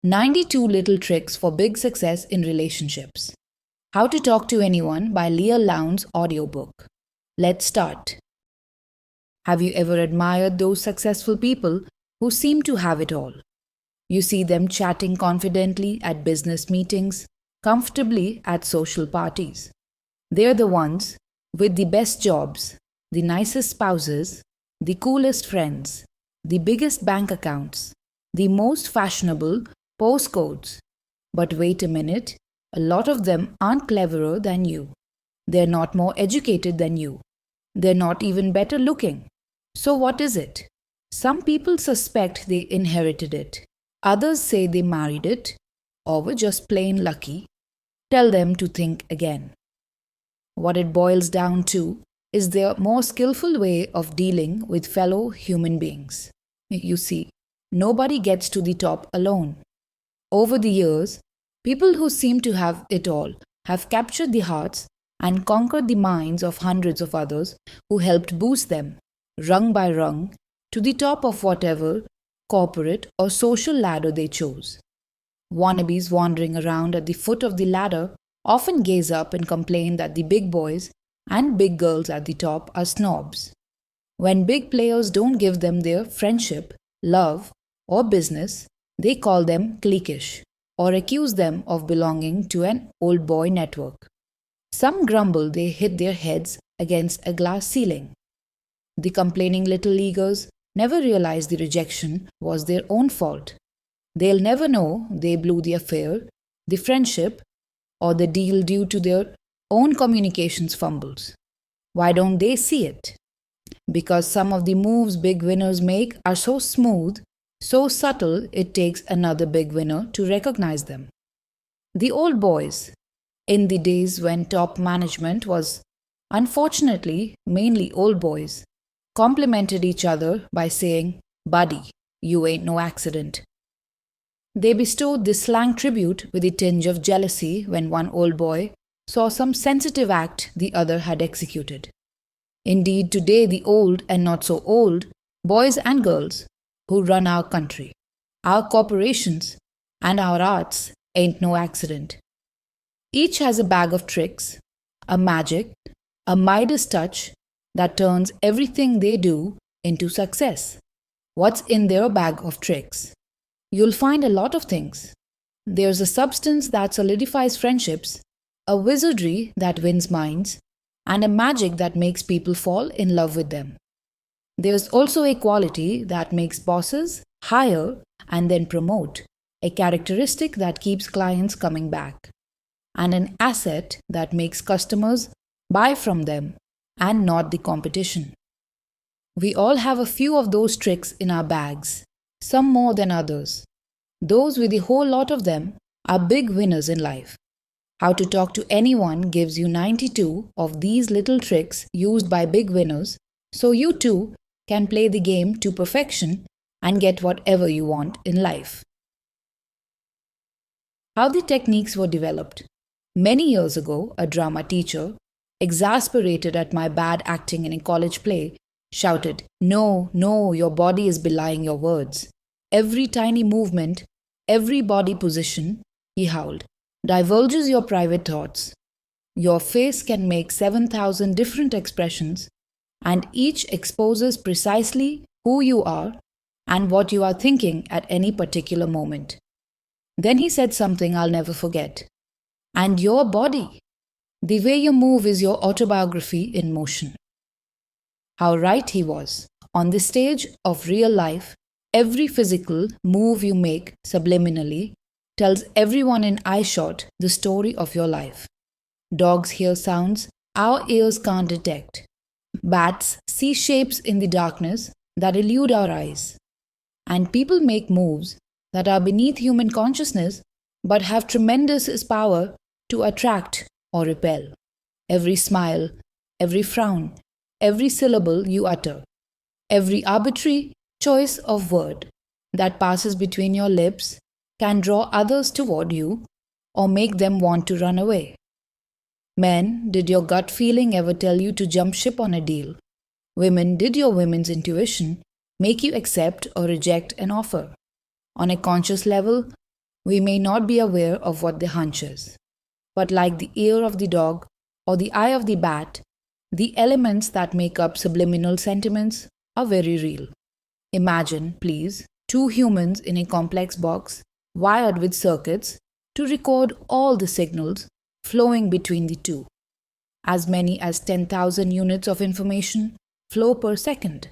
92 Little Tricks for Big Success in Relationships. How to Talk to Anyone by Leil Lowndes Audiobook. Let's start. Have you ever admired those successful people who seem to have it all? You see them chatting confidently at business meetings, comfortably at social parties. They're the ones with the best jobs, the nicest spouses, the coolest friends, the biggest bank accounts, the most fashionable postcodes. But wait a minute, a lot of them aren't cleverer than you. They're not more educated than you. They're not even better looking. So what is it? Some people suspect they inherited it. Others say they married it or were just plain lucky. Tell them to think again. What it boils down to is their more skillful way of dealing with fellow human beings. You see, nobody gets to the top alone. Over the years, people who seem to have it all have captured the hearts and conquered the minds of hundreds of others who helped boost them, rung by rung, to the top of whatever corporate or social ladder they chose. Wannabes wandering around at the foot of the ladder often gaze up and complain that the big boys and big girls at the top are snobs. When big players don't give them their friendship, love, or business, they call them cliquish or accuse them of belonging to an old boy network. Some grumble they hit their heads against a glass ceiling. The complaining little leaguers never realize the rejection was their own fault. They'll never know they blew the affair, the friendship, or the deal due to their own communications fumbles. Why don't they see it? Because some of the moves big winners make are so smooth, so subtle, it takes another big winner to recognize them. The old boys, in the days when top management was, unfortunately, mainly old boys, complimented each other by saying, "Buddy, you ain't no accident." They bestowed this slang tribute with a tinge of jealousy when one old boy saw some sensitive act the other had executed. Indeed, today the old and not so old, boys and girls, who run our country, our corporations, and our arts ain't no accident. Each has a bag of tricks, a magic, a Midas touch that turns everything they do into success. What's in their bag of tricks? You'll find a lot of things. There's a substance that solidifies friendships, a wizardry that wins minds, and a magic that makes people fall in love with them. There's also a quality that makes bosses hire and then promote, a characteristic that keeps clients coming back, and an asset that makes customers buy from them and not the competition. We all have a few of those tricks in our bags, some more than others. Those with a whole lot of them are big winners in life. How to Talk to Anyone gives you 92 of these little tricks used by big winners, so you too can play the game to perfection and get whatever you want in life. How the techniques were developed. Many years ago, a drama teacher, exasperated at my bad acting in a college play, shouted, "No, no, your body is belying your words. Every tiny movement, every body position," he howled, "divulges your private thoughts. Your face can make 7,000 different expressions, and each exposes precisely who you are and what you are thinking at any particular moment." Then he said something I'll never forget. "And your body. The way you move is your autobiography in motion." How right he was. On the stage of real life, every physical move you make subliminally tells everyone in eyeshot the story of your life. Dogs hear sounds our ears can't detect. Bats see shapes in the darkness that elude our eyes. And people make moves that are beneath human consciousness but have tremendous power to attract or repel. Every smile, every frown, every syllable you utter, every arbitrary choice of word that passes between your lips can draw others toward you or make them want to run away. Men, did your gut feeling ever tell you to jump ship on a deal? Women, did your women's intuition make you accept or reject an offer? On a conscious level, We may not be aware of what the hunch is, but like the ear of the dog or the eye of the bat, the elements that make up subliminal sentiments are very real. Imagine, please, two humans in a complex box wired with circuits to record all the signals flowing between the two. As many as 10,000 units of information flow per second.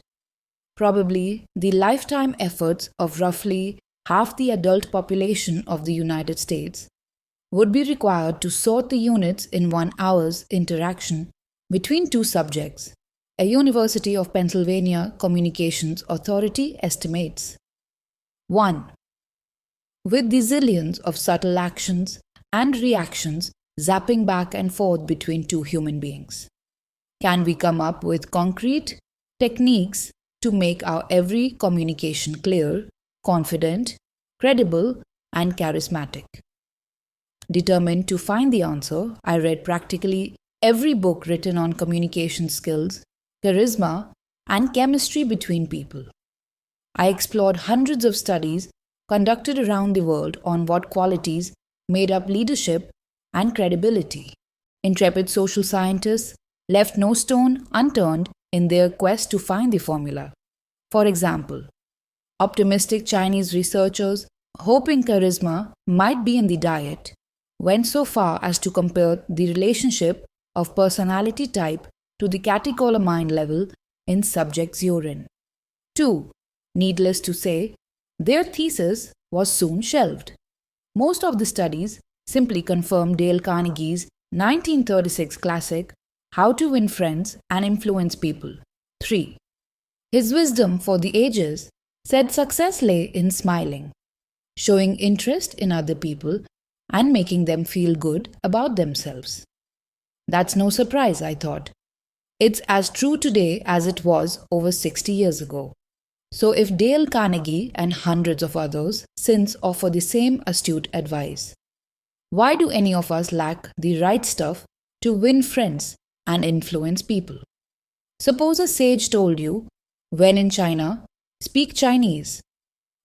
Probably the lifetime efforts of roughly half the adult population of the United States would be required to sort the units in 1 hour's interaction between two subjects, a University of Pennsylvania Communications Authority estimates. 1. With the zillions of subtle actions and reactions zapping back and forth between two human beings, can we come up with concrete techniques to make our every communication clear, confident, credible, and charismatic? Determined to find the answer, I read practically every book written on communication skills, charisma, and chemistry between people. I explored hundreds of studies conducted around the world on what qualities made up leadership and credibility. Intrepid social scientists left no stone unturned in their quest to find the formula. For example, optimistic Chinese researchers, hoping charisma might be in the diet, went so far as to compare the relationship of personality type to the catecholamine level in subjects' urine. 2. Needless to say, their thesis was soon shelved. Most of the studies simply confirmed Dale Carnegie's 1936 classic, How to Win Friends and Influence People. 3. His wisdom for the ages said success lay in smiling, showing interest in other people, and making them feel good about themselves. That's no surprise, I thought. It's as true today as it was over 60 years ago. So if Dale Carnegie and hundreds of others since offer the same astute advice, why do any of us lack the right stuff to win friends and influence people? Suppose a sage told you, when in China, speak Chinese,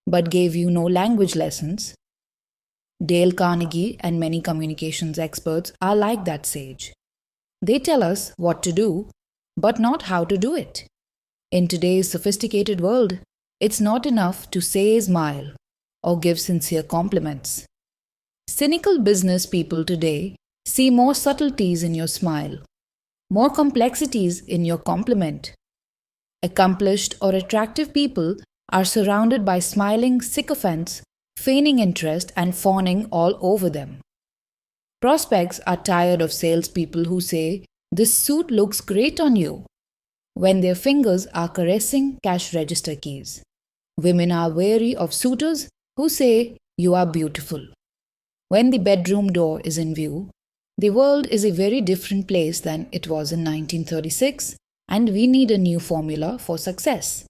but gave you no language lessons. Dale Carnegie and many communications experts are like that sage. They tell us what to do, but not how to do it. In today's sophisticated world, it's not enough to say smile or give sincere compliments. Cynical business people today see more subtleties in your smile, more complexities in your compliment. Accomplished or attractive people are surrounded by smiling sycophants, feigning interest and fawning all over them. Prospects are tired of salespeople who say, "This suit looks great on you," when their fingers are caressing cash register keys. Women are wary of suitors who say, "You are beautiful." When the bedroom door is in view, the world is a very different place than it was in 1936, and we need a new formula for success.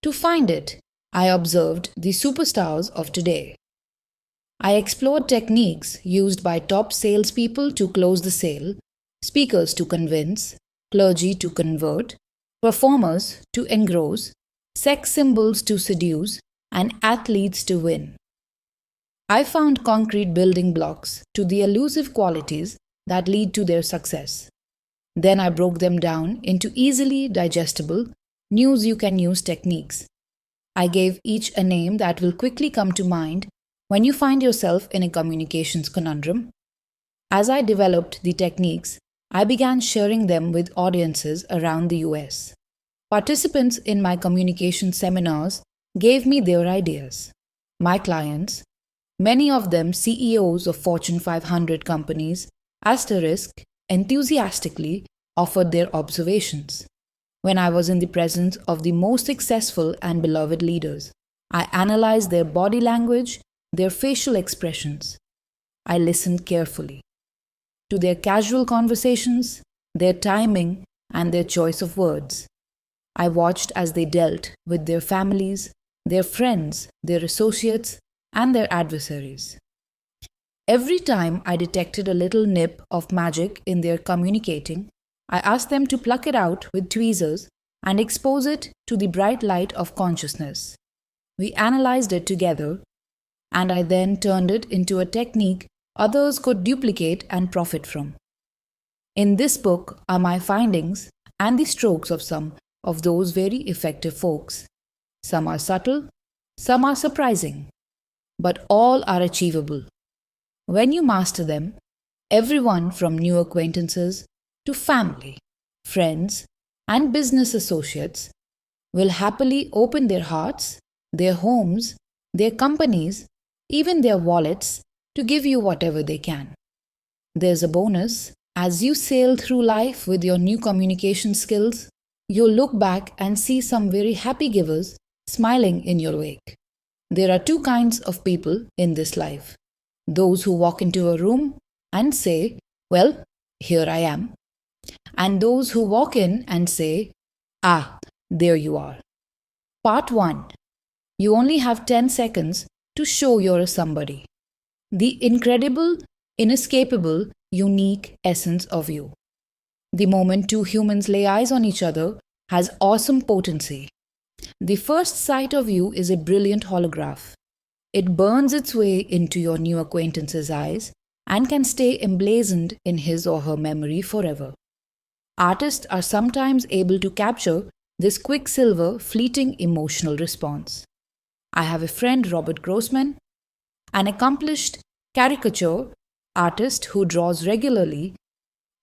To find it, I observed the superstars of today. I explored techniques used by top salespeople to close the sale, speakers to convince, clergy to convert, performers to engross, sex symbols to seduce, and athletes to win. I found concrete building blocks to the elusive qualities that lead to their success. Then I broke them down into easily digestible, use-you-can-use techniques. I gave each a name that will quickly come to mind when you find yourself in a communications conundrum. As I developed the techniques, I began sharing them with audiences around the US. Participants in my communication seminars gave me their ideas. My clients, many of them CEOs of Fortune 500 companies, enthusiastically offered their observations. When I was in the presence of the most successful and beloved leaders, I analyzed their body language, their facial expressions. I listened carefully to their casual conversations, their timing, and their choice of words. I watched as they dealt with their families, their friends, their associates, and their adversaries. Every time I detected a little nip of magic in their communicating, I asked them to pluck it out with tweezers and expose it to the bright light of consciousness. We analyzed it together, and I then turned it into a technique others could duplicate and profit from. In this book are my findings and the strokes of some of those very effective folks. Some are subtle, some are surprising, but all are achievable. When you master them, everyone from new acquaintances to family, friends, and business associates will happily open their hearts, their homes, their companies, even their wallets to give you whatever they can. There's a bonus. As you sail through life with your new communication skills, you'll look back and see some very happy givers smiling in your wake. There are two kinds of people in this life: those who walk into a room and say, "Well, here I am," and those who walk in and say, "Ah, there you are." Part 1. You only have 10 seconds to show you're a somebody. The incredible, inescapable, unique essence of you. The moment two humans lay eyes on each other has awesome potency. The first sight of you is a brilliant holograph. It burns its way into your new acquaintance's eyes and can stay emblazoned in his or her memory forever. Artists are sometimes able to capture this quicksilver, fleeting emotional response. I have a friend, Robert Grossman, an accomplished caricature artist who draws regularly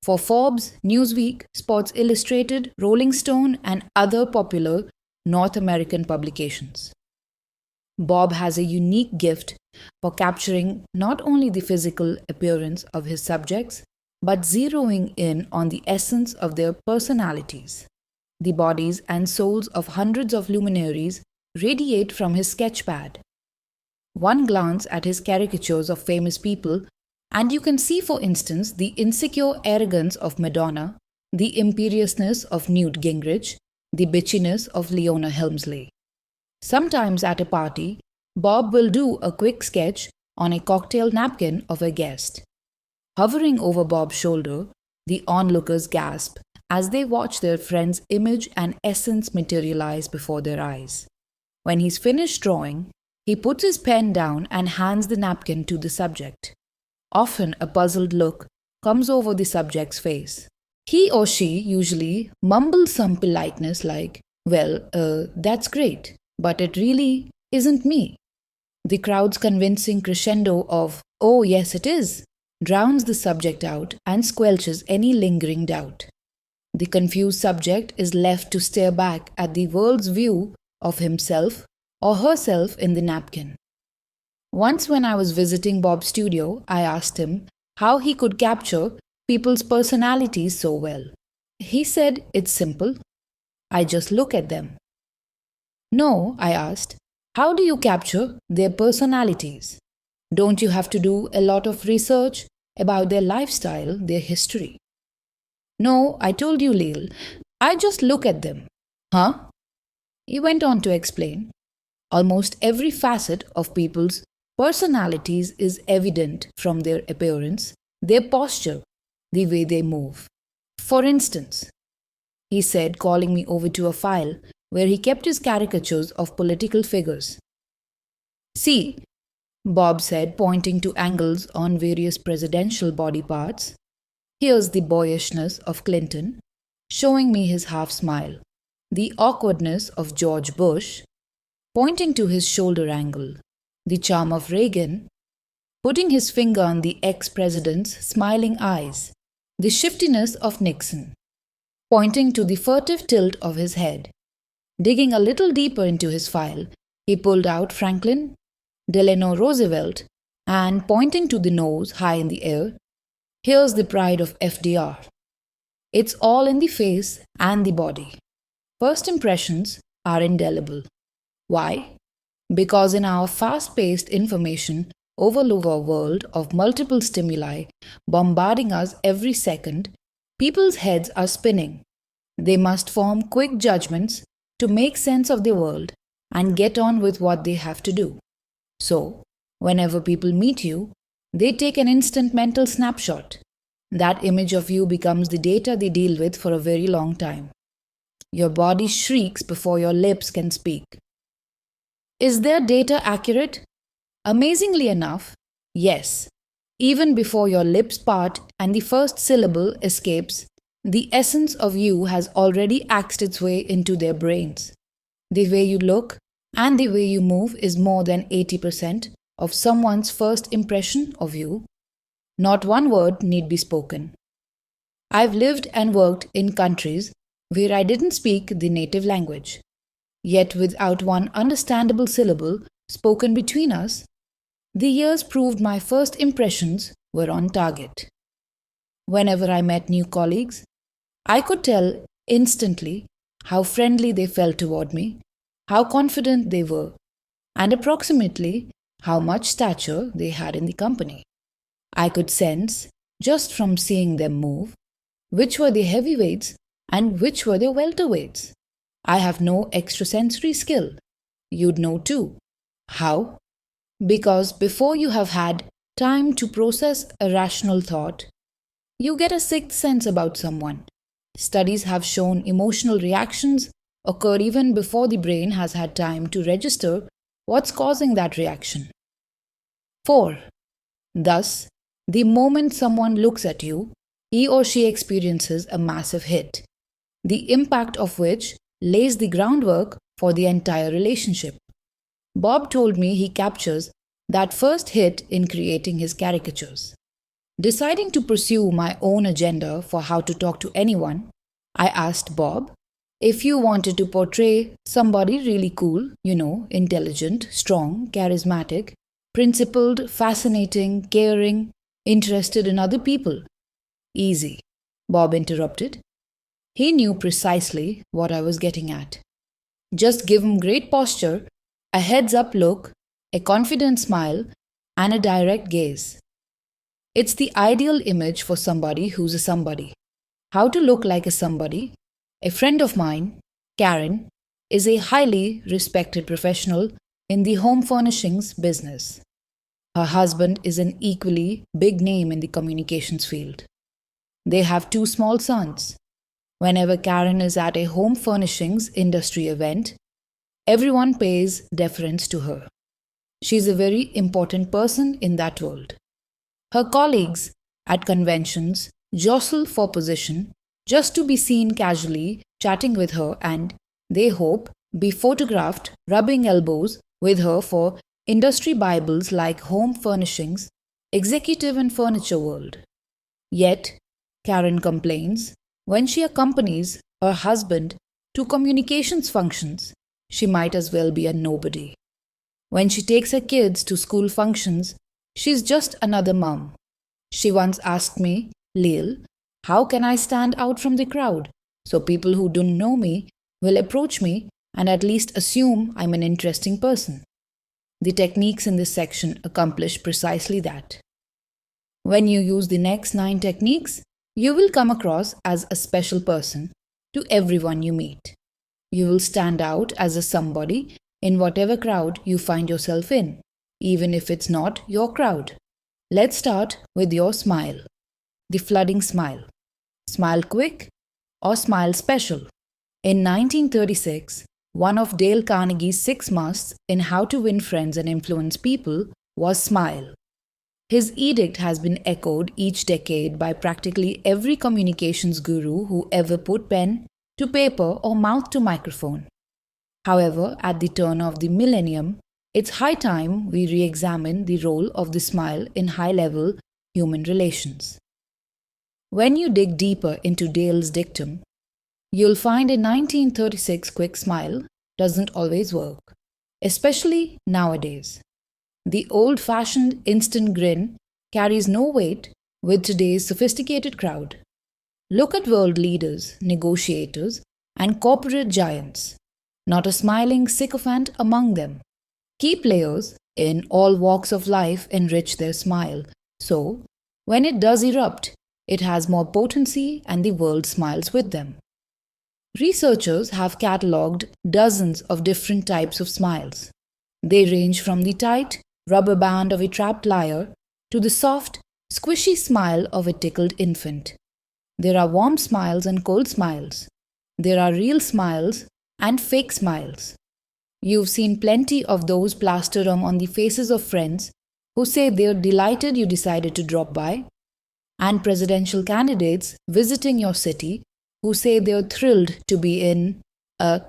for Forbes, Newsweek, Sports Illustrated, Rolling Stone, and other popular North American publications. Bob has a unique gift for capturing not only the physical appearance of his subjects, but zeroing in on the essence of their personalities. The bodies and souls of hundreds of luminaries radiate from his sketchpad. One glance at his caricatures of famous people, and you can see, for instance, the insecure arrogance of Madonna, the imperiousness of Newt Gingrich, the bitchiness of Leona Helmsley. Sometimes at a party, Bob will do a quick sketch on a cocktail napkin of a guest. Hovering over Bob's shoulder, the onlookers gasp as they watch their friend's image and essence materialize before their eyes. When he's finished drawing, he puts his pen down and hands the napkin to the subject. Often a puzzled look comes over the subject's face. He or she usually mumbles some politeness like, "Well, that's great, but it really isn't me." The crowd's convincing crescendo of, "Oh, yes, it is," drowns the subject out and squelches any lingering doubt. The confused subject is left to stare back at the world's view of himself or herself in the napkin. Once, when I was visiting Bob's studio, I asked him how he could capture people's personalities so well. He said, "It's simple. I just look at them." "No," I asked, "how do you capture their personalities? Don't you have to do a lot of research about their lifestyle, their history?" "No, I told you, Leil. I just look at them." "Huh?" He went on to explain. Almost every facet of people's personalities is evident from their appearance, their posture, the way they move. "For instance," he said, calling me over to a file where he kept his caricatures of political figures. "See," Bob said, pointing to angles on various presidential body parts, "here's the boyishness of Clinton, showing me his half smile, the awkwardness of George Bush, pointing to his shoulder angle, the charm of Reagan, putting his finger on the ex-president's smiling eyes, the shiftiness of Nixon, pointing to the furtive tilt of his head." Digging a little deeper into his file, he pulled out Franklin Delano Roosevelt and, pointing to the nose high in the air, "Here's the pride of FDR." It's all in the face and the body. First impressions are indelible. Why? Because in our fast-paced information overload world of multiple stimuli bombarding us every second, people's heads are spinning. They must form quick judgments to make sense of the world and get on with what they have to do. So, whenever people meet you, they take an instant mental snapshot. That image of you becomes the data they deal with for a very long time. Your body shrieks before your lips can speak. Is their data accurate? Amazingly enough, yes, even before your lips part and the first syllable escapes, the essence of you has already axed its way into their brains. The way you look and the way you move is more than 80% of someone's first impression of you. Not one word need be spoken. I've lived and worked in countries where I didn't speak the native language. Yet, without one understandable syllable spoken between us, the years proved my first impressions were on target. Whenever I met new colleagues, I could tell instantly how friendly they felt toward me, how confident they were, and approximately how much stature they had in the company. I could sense, just from seeing them move, which were the heavyweights and which were the welterweights. I have no extrasensory skill. You'd know too. How? Because before you have had time to process a rational thought, you get a sixth sense about someone. Studies have shown emotional reactions occur even before the brain has had time to register what's causing that reaction. 4. Thus, the moment someone looks at you, he or she experiences a massive hit, the impact of which lays the groundwork for the entire relationship. Bob told me he captures that first hit in creating his caricatures. Deciding to pursue my own agenda for how to talk to anyone, I asked Bob, if you wanted to portray somebody really cool, intelligent, strong, charismatic, principled, fascinating, caring, interested in other people. Easy, Bob interrupted. He knew precisely what I was getting at. Just give him great posture, a heads up look, a confident smile, and a direct gaze. It's the ideal image for somebody who's a somebody. How to look like a somebody? A friend of mine, Karen, is a highly respected professional in the home furnishings business. Her husband is an equally big name in the communications field. They have two small sons. Whenever Karen is at a home furnishings industry event, everyone pays deference to her. She's a very important person in that world. Her colleagues at conventions jostle for position just to be seen casually chatting with her, and they hope be photographed rubbing elbows with her for industry bibles like home furnishings, executive and furniture world. Yet, Karen complains when she accompanies her husband to communications functions, she might as well be a nobody. When she takes her kids to school functions, she's just another mom. She once asked me, Leil, how can I stand out from the crowd so people who don't know me will approach me and at least assume I'm an interesting person? The techniques in this section accomplish precisely that. When you use the next 9 techniques, you will come across as a special person to everyone you meet. You will stand out as a somebody in whatever crowd you find yourself in, even if it's not your crowd. Let's start with your smile. The flooding smile. Smile quick or smile special. In 1936, one of Dale Carnegie's 6 musts in How to Win Friends and Influence People was smile. His edict has been echoed each decade by practically every communications guru who ever put pen to paper or mouth to microphone. However, at the turn of the millennium, it's high time we re-examine the role of the smile in high-level human relations. When you dig deeper into Dale's dictum, you'll find a 1936 quick smile doesn't always work, especially nowadays. The old-fashioned instant grin carries no weight with today's sophisticated crowd. Look at world leaders, negotiators, and corporate giants. Not a smiling sycophant among them. Key players in all walks of life enrich their smile, so when it does erupt, it has more potency and the world smiles with them. Researchers have catalogued dozens of different types of smiles. They range from the tight rubber band of a trapped liar to the soft, squishy smile of a tickled infant. There are warm smiles and cold smiles. There are real smiles and fake smiles. You've seen plenty of those plastered on the faces of friends who say they're delighted you decided to drop by, and presidential candidates visiting your city who say they're thrilled to be in a.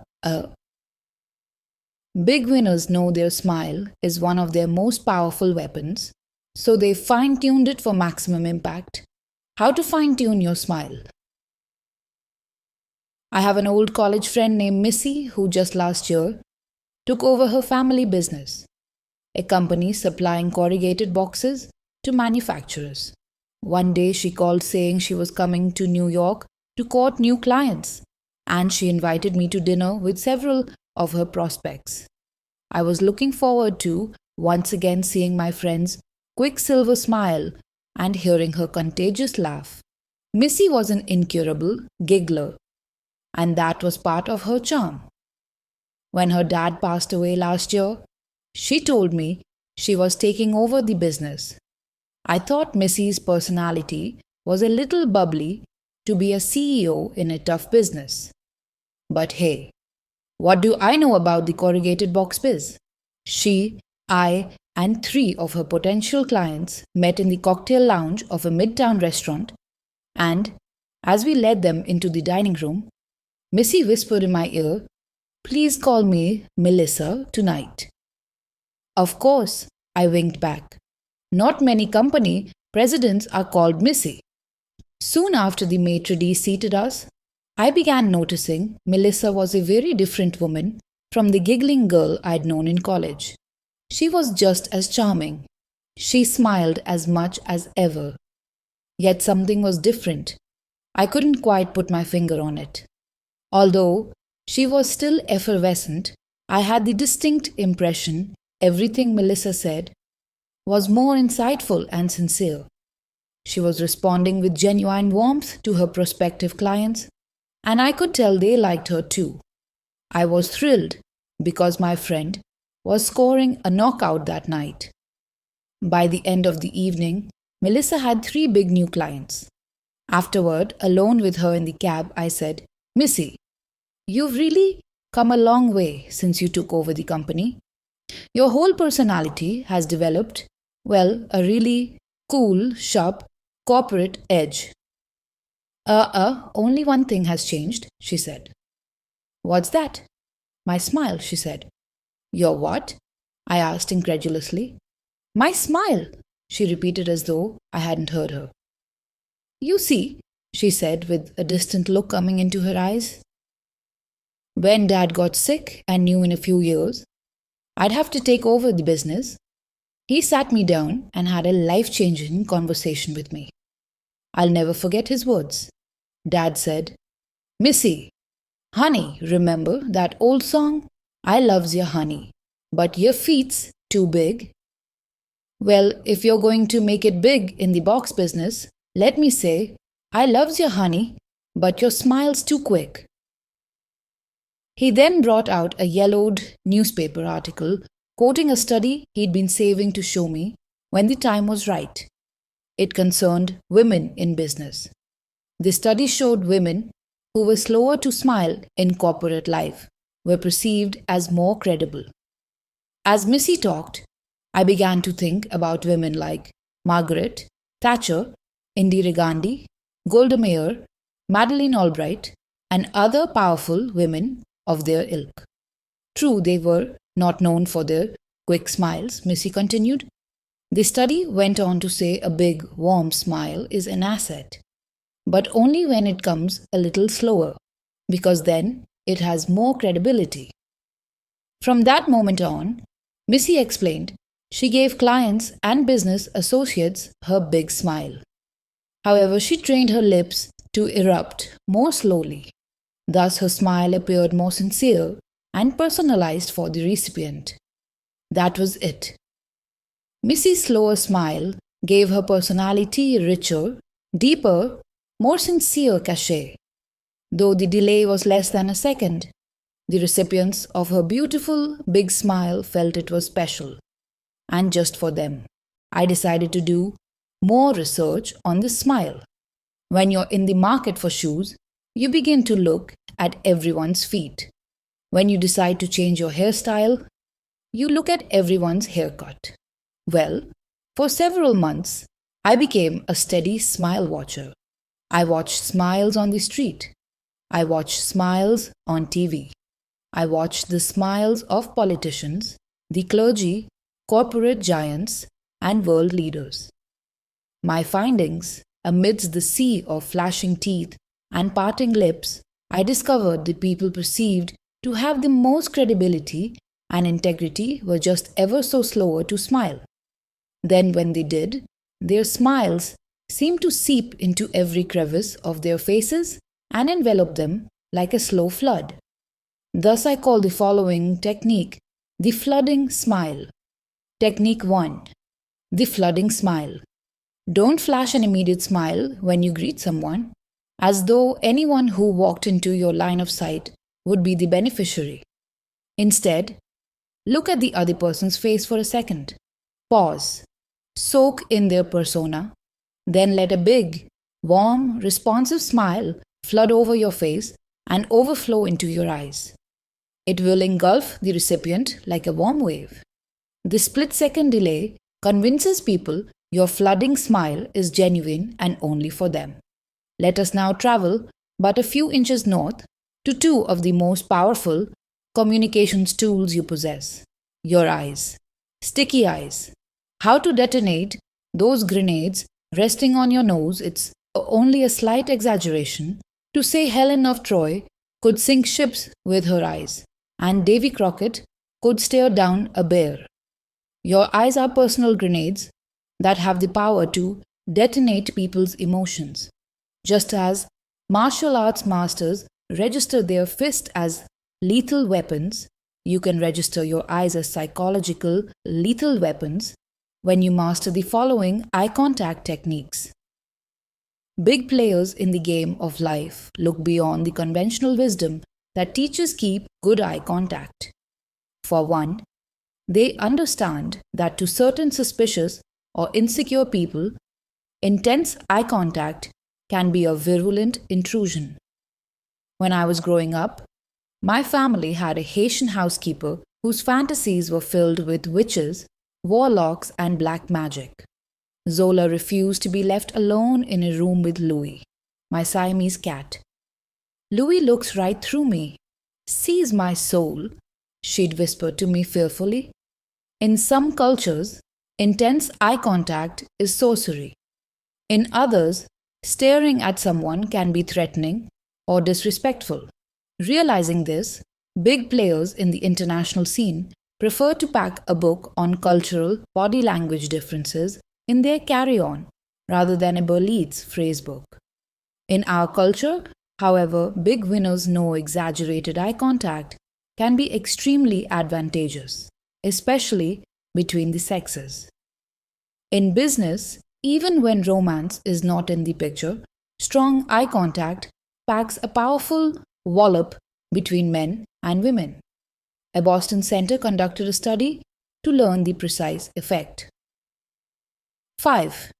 Big winners know their smile is one of their most powerful weapons, so they fine tuned it for maximum impact. How to fine tune your smile? I have an old college friend named Missy who just last year took over her family business, a company supplying corrugated boxes to manufacturers. One day she called saying she was coming to New York to court new clients, and she invited me to dinner with several of her prospects. I was looking forward to once again seeing my friend's quicksilver smile and hearing her contagious laugh. Missy was an incurable giggler, and that was part of her charm. When her dad passed away last year, she told me she was taking over the business. I thought Missy's personality was a little bubbly to be a CEO in a tough business. But hey, what do I know about the corrugated box biz? She, I, and 3 of her potential clients met in the cocktail lounge of a midtown restaurant, and as we led them into the dining room, Missy whispered in my ear, "Please call me Melissa tonight." Of course, I winked back. Not many company presidents are called Missy. Soon after the maitre d' seated us, I began noticing Melissa was a very different woman from the giggling girl I'd known in college. She was just as charming. She smiled as much as ever. Yet something was different. I couldn't quite put my finger on it. Although she was still effervescent, I had the distinct impression everything Melissa said was more insightful and sincere. She was responding with genuine warmth to her prospective clients, and I could tell they liked her too. I was thrilled because my friend was scoring a knockout that night. By the end of the evening, Melissa had 3 big new clients. Afterward, alone with her in the cab, I said, "Missy, you've really come a long way since you took over the company. Your whole personality has developed, well, a really cool, sharp, corporate edge." Only one thing has changed," she said. "What's that?" "My smile," she said. "Your what?" I asked incredulously. "My smile," she repeated as though I hadn't heard her. "You see," she said with a distant look coming into her eyes, "when Dad got sick and knew in a few years I'd have to take over the business, he sat me down and had a life-changing conversation with me. I'll never forget his words. Dad said, 'Missy, honey, remember that old song? I loves ya honey, but your feet's too big.' Well, if you're going to make it big in the box business, let me say, I loves ya honey, but your smile's too quick." He then brought out a yellowed newspaper article quoting a study he'd been saving to show me when the time was right. It concerned women in business. The study showed women who were slower to smile in corporate life were perceived as more credible. As Missy talked, I began to think about women like Margaret Thatcher, Indira Gandhi, Golda Meir, Madeleine Albright, and other powerful women of their ilk. True, they were not known for their quick smiles, Missy continued. The study went on to say a big, warm smile is an asset, but only when it comes a little slower, because then it has more credibility. From that moment on, Missy explained, she gave clients and business associates her big smile. However, she trained her lips to erupt more slowly. Thus, her smile appeared more sincere and personalized for the recipient. That was it. Missy's slower smile gave her personality a richer, deeper, more sincere cachet. Though the delay was less than a second, the recipients of her beautiful, big smile felt it was special. And just for them, I decided to do more research on this smile. When you're in the market for shoes, you begin to look at everyone's feet. When you decide to change your hairstyle, you look at everyone's haircut. Well, for several months, I became a steady smile watcher. I watched smiles on the street. I watched smiles on TV. I watched the smiles of politicians, the clergy, corporate giants, and world leaders. My findings, amidst the sea of flashing teeth and parting lips, I discovered the people perceived to have the most credibility and integrity were just ever so slower to smile. Then, when they did, their smiles seemed to seep into every crevice of their faces and envelop them like a slow flood. Thus, I call the following technique the flooding smile. Technique 1. The flooding smile. Don't flash an immediate smile when you greet someone, as though anyone who walked into your line of sight would be the beneficiary. Instead, look at the other person's face for a second. Pause. Soak in their persona. Then let a big, warm, responsive smile flood over your face and overflow into your eyes. It will engulf the recipient like a warm wave. The split-second delay convinces people your flooding smile is genuine and only for them. Let us now travel but a few inches north to two of the most powerful communications tools you possess: your eyes. Sticky eyes. How to detonate those grenades resting on your nose. It's only a slight exaggeration to say Helen of Troy could sink ships with her eyes, and Davy Crockett could stare down a bear. Your eyes are personal grenades that have the power to detonate people's emotions. Just as martial arts masters register their fists as lethal weapons, you can register your eyes as psychological lethal weapons when you master the following eye contact techniques. Big players in the game of life look beyond the conventional wisdom that teachers keep good eye contact. For one, they understand that to certain suspicious or insecure people, intense eye contact can be a virulent intrusion. When I was growing up, my family had a Haitian housekeeper whose fantasies were filled with witches, warlocks, and black magic. Zola refused to be left alone in a room with Louis, my Siamese cat. Louis looks right through me, sees my soul, she'd whisper to me fearfully. In some cultures, intense eye contact is sorcery. In others, staring at someone can be threatening or disrespectful. Realizing this, big players in the international scene prefer to pack a book on cultural body language differences in their carry-on rather than a Berlitz phrasebook. In our culture, however, big winners know exaggerated eye contact can be extremely advantageous, especially between the sexes. In business, even when romance is not in the picture, strong eye contact packs a powerful wallop between men and women. A Boston center conducted a study to learn the precise effect. 5.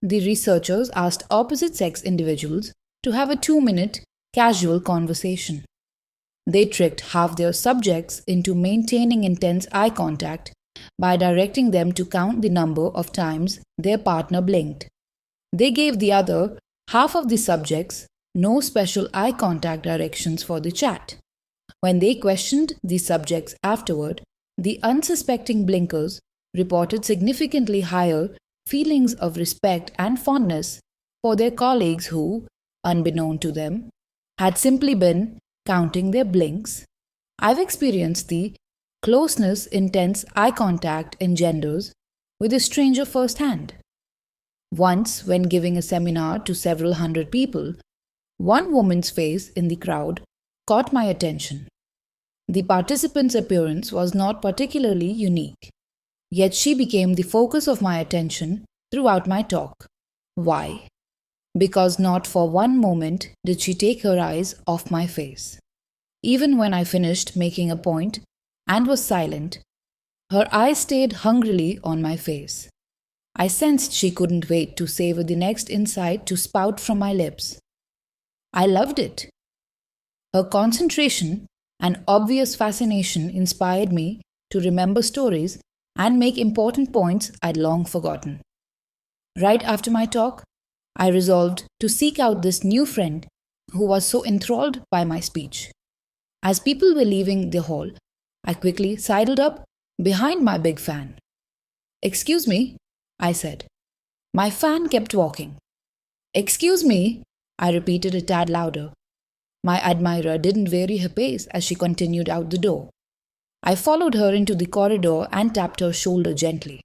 The researchers asked opposite sex individuals to have a 2-minute casual conversation. They tricked half their subjects into maintaining intense eye contact by directing them to count the number of times their partner blinked. They gave the other half of the subjects no special eye contact directions for the chat. When they questioned the subjects afterward, the unsuspecting blinkers reported significantly higher feelings of respect and fondness for their colleagues who, unbeknown to them, had simply been counting their blinks. I've experienced the closeness intense eye contact engenders with a stranger firsthand. Once, when giving a seminar to several hundred people, one woman's face in the crowd caught my attention. The participant's appearance was not particularly unique, yet she became the focus of my attention throughout my talk. Why? Because not for one moment did she take her eyes off my face. Even when I finished making a point and was silent, her eyes stayed hungrily on my face. I sensed she couldn't wait to savor the next insight to spout from my lips. I loved it. Her concentration An obvious fascination inspired me to remember stories and make important points I'd long forgotten. Right after my talk, I resolved to seek out this new friend who was so enthralled by my speech. As people were leaving the hall, I quickly sidled up behind my big fan. "Excuse me," I said. My fan kept walking. "Excuse me," I repeated a tad louder. My admirer didn't vary her pace as she continued out the door. I followed her into the corridor and tapped her shoulder gently.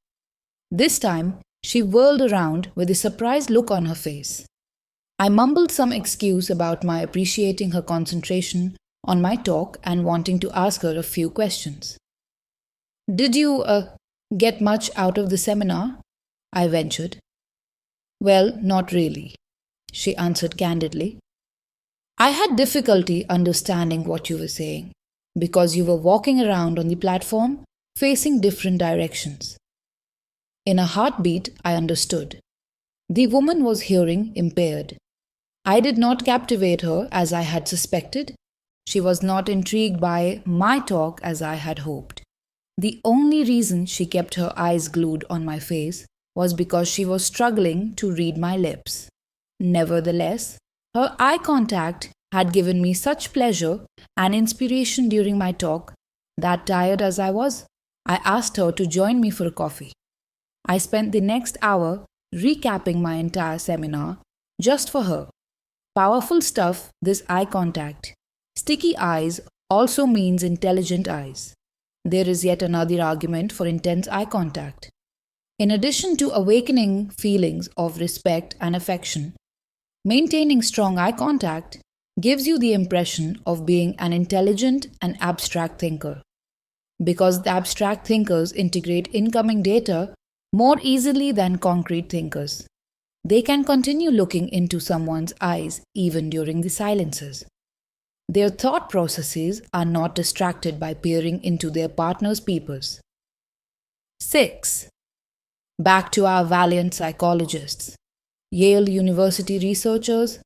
This time, she whirled around with a surprised look on her face. I mumbled some excuse about my appreciating her concentration on my talk and wanting to ask her a few questions. "Did you get much out of the seminar?" I ventured. "Well, not really," she answered candidly. "I had difficulty understanding what you were saying because you were walking around on the platform facing different directions." In a heartbeat, I understood. The woman was hearing impaired. I did not captivate her as I had suspected. She was not intrigued by my talk as I had hoped. The only reason she kept her eyes glued on my face was because she was struggling to read my lips. Nevertheless, her eye contact had given me such pleasure and inspiration during my talk that, tired as I was, I asked her to join me for a coffee. I spent the next hour recapping my entire seminar just for her. Powerful stuff, this eye contact. Sticky eyes also means intelligent eyes. There is yet another argument for intense eye contact. In addition to awakening feelings of respect and affection, maintaining strong eye contact gives you the impression of being an intelligent and abstract thinker. Because the abstract thinkers integrate incoming data more easily than concrete thinkers, they can continue looking into someone's eyes even during the silences. Their thought processes are not distracted by peering into their partner's peepers. 6. Back to our valiant psychologists. Yale University researchers,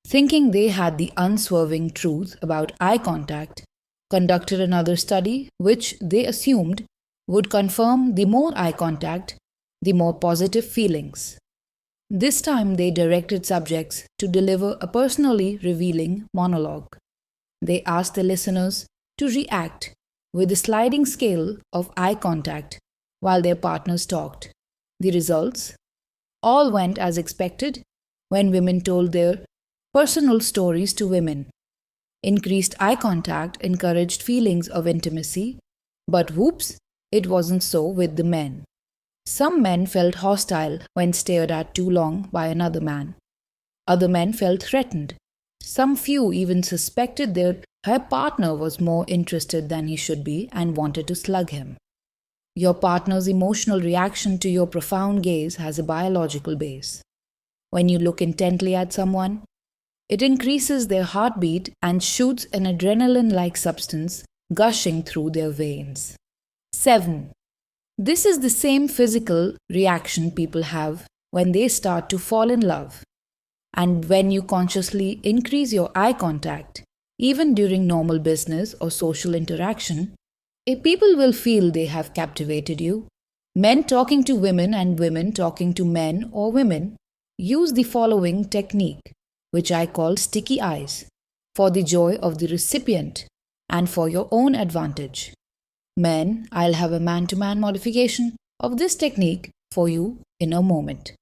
thinking they had the unswerving truth about eye contact, conducted another study which they assumed would confirm the more eye contact, the more positive feelings. This time they directed subjects to deliver a personally revealing monologue. They asked the listeners to react with a sliding scale of eye contact while their partners talked. The results? All went as expected when women told their personal stories to women. Increased eye contact encouraged feelings of intimacy, but whoops, it wasn't so with the men. Some men felt hostile when stared at too long by another man. Other men felt threatened. Some few even suspected her partner was more interested than he should be and wanted to slug him. Your partner's emotional reaction to your profound gaze has a biological base. When you look intently at someone, it increases their heartbeat and shoots an adrenaline-like substance gushing through their veins. 7. This is the same physical reaction people have when they start to fall in love. And when you consciously increase your eye contact, even during normal business or social interaction, people will feel they have captivated you. Men talking to women and women talking to men or women use the following technique, which I call sticky eyes, for the joy of the recipient and for your own advantage. Men, I'll have a man-to-man modification of this technique for you in a moment.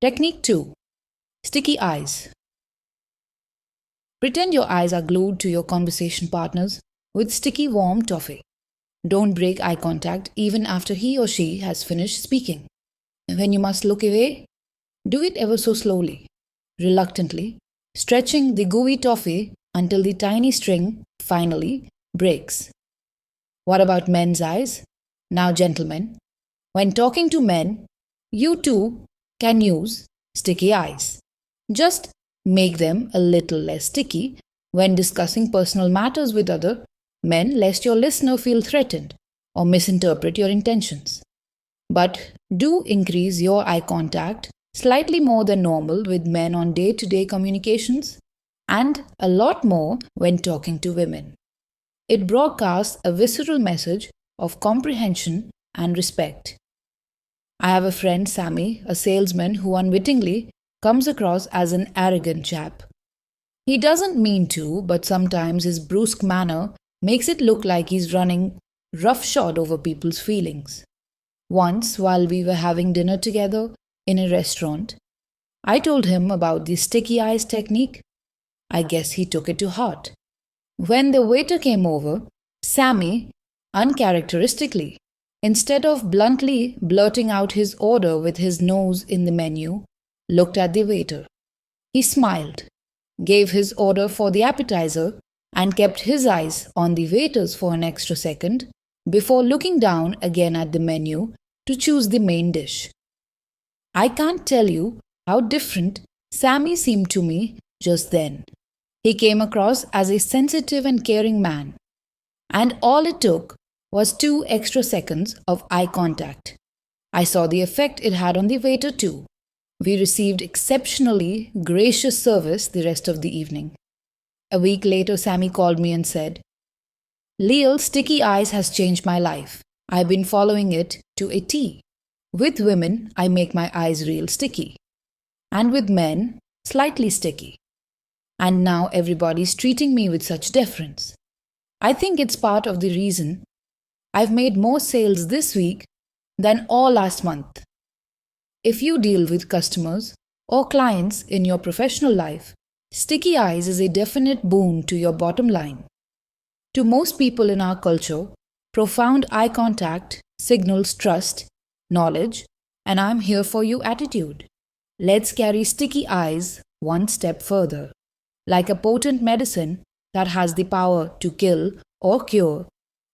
Technique 2. Sticky eyes. Pretend your eyes are glued to your conversation partners with sticky warm toffee. Don't break eye contact even after he or she has finished speaking. When you must look away, do it ever so slowly, reluctantly, stretching the gooey toffee until the tiny string finally breaks. What about men's eyes? Now, gentlemen, when talking to men, you too can use sticky eyes. Just make them a little less sticky when discussing personal matters with other men, lest your listener feel threatened or misinterpret your intentions. But do increase your eye contact slightly more than normal with men on day-to-day communications and a lot more when talking to women. It broadcasts a visceral message of comprehension and respect. I have a friend, Sammy, a salesman who unwittingly comes across as an arrogant chap. He doesn't mean to, but sometimes his brusque manner makes it look like he's running roughshod over people's feelings. Once, while we were having dinner together in a restaurant, I told him about the sticky eyes technique. I guess he took it to heart. When the waiter came over, Sammy, uncharacteristically, instead of bluntly blurting out his order with his nose in the menu, looked at the waiter. He smiled, gave his order for the appetizer, and kept his eyes on the waiters for an extra second before looking down again at the menu to choose the main dish. I can't tell you how different Sammy seemed to me just then. He came across as a sensitive and caring man, and all it took was 2 extra seconds of eye contact. I saw the effect it had on the waiter too. We received exceptionally gracious service the rest of the evening. A week later, Sammy called me and said, "Leil, sticky eyes has changed my life. I've been following it to a T. With women, I make my eyes real sticky. And with men, slightly sticky. And now everybody's treating me with such deference. I think it's part of the reason I've made more sales this week than all last month." If you deal with customers or clients in your professional life, sticky eyes is a definite boon to your bottom line. To most people in our culture, profound eye contact signals trust, knowledge, and "I'm here for you" attitude. Let's carry sticky eyes one step further. Like a potent medicine that has the power to kill or cure,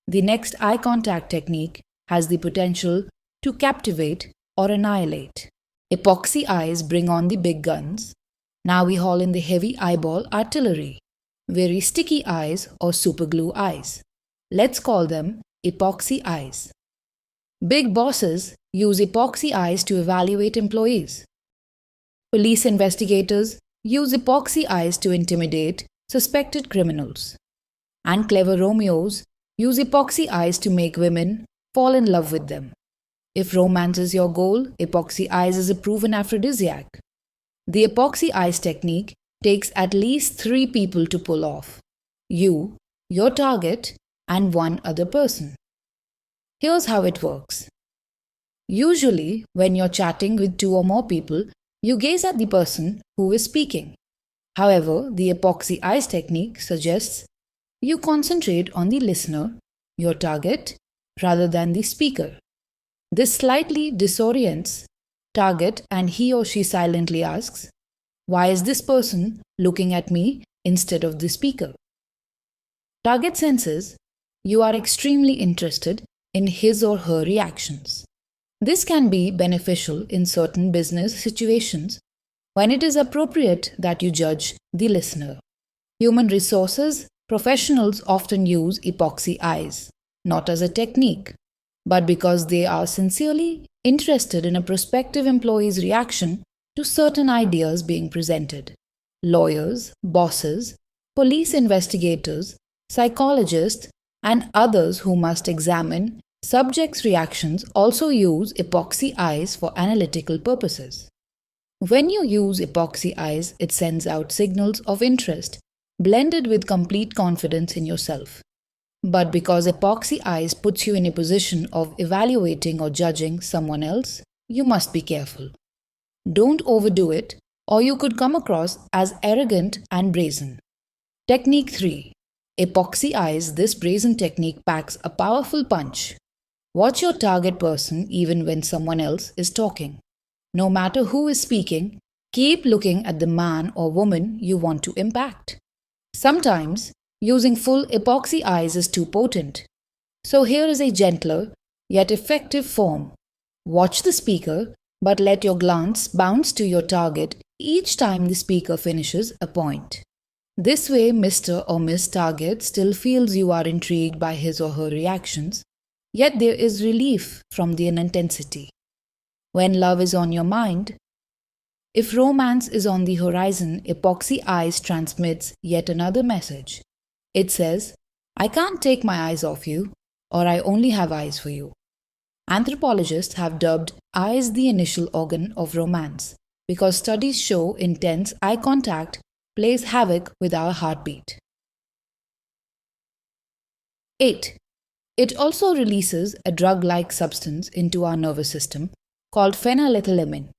the next eye contact technique has the potential to captivate or annihilate. Epoxy eyes bring on the big guns. Now we haul in the heavy eyeball artillery. Very sticky eyes or superglue eyes. Let's call them epoxy eyes. Big bosses use epoxy eyes to evaluate employees. Police investigators use epoxy eyes to intimidate suspected criminals. And clever Romeos use epoxy eyes to make women fall in love with them. If romance is your goal, epoxy eyes is a proven aphrodisiac. The epoxy eyes technique takes at least 3 people to pull off: you, your target, and one other person. Here's how it works. Usually, when you're chatting with 2 or more people, you gaze at the person who is speaking. However, the epoxy eyes technique suggests you concentrate on the listener, your target, rather than the speaker. This slightly disorients target, and he or she silently asks, "Why is this person looking at me instead of the speaker?" Target senses you are extremely interested in his or her reactions. This can be beneficial in certain business situations when it is appropriate that you judge the listener. Human resources professionals often use epoxy eyes, not as a technique, but because they are sincerely interested in a prospective employee's reaction to certain ideas being presented. Lawyers, bosses, police investigators, psychologists, and others who must examine subjects' reactions also use epoxy eyes for analytical purposes. When you use epoxy eyes, it sends out signals of interest, blended with complete confidence in yourself. But because epoxy eyes puts you in a position of evaluating or judging someone else, you must be careful. Don't overdo it, or you could come across as arrogant and brazen. Technique 3. Epoxy eyes. This brazen technique packs a powerful punch. Watch your target person even when someone else is talking. No matter who is speaking, keep looking at the man or woman you want to impact. Sometimes, using full epoxy eyes is too potent. So here is a gentler, yet effective form. Watch the speaker, but let your glance bounce to your target each time the speaker finishes a point. This way, Mr. or Miss Target still feels you are intrigued by his or her reactions, yet there is relief from the intensity. When love is on your mind, if romance is on the horizon, epoxy eyes transmits yet another message. It says, I can't take my eyes off you, or I only have eyes for you. Anthropologists have dubbed eyes the initial organ of romance because studies show intense eye contact plays havoc with our heartbeat. 8. It also releases a drug like substance into our nervous system called phenylethylamine.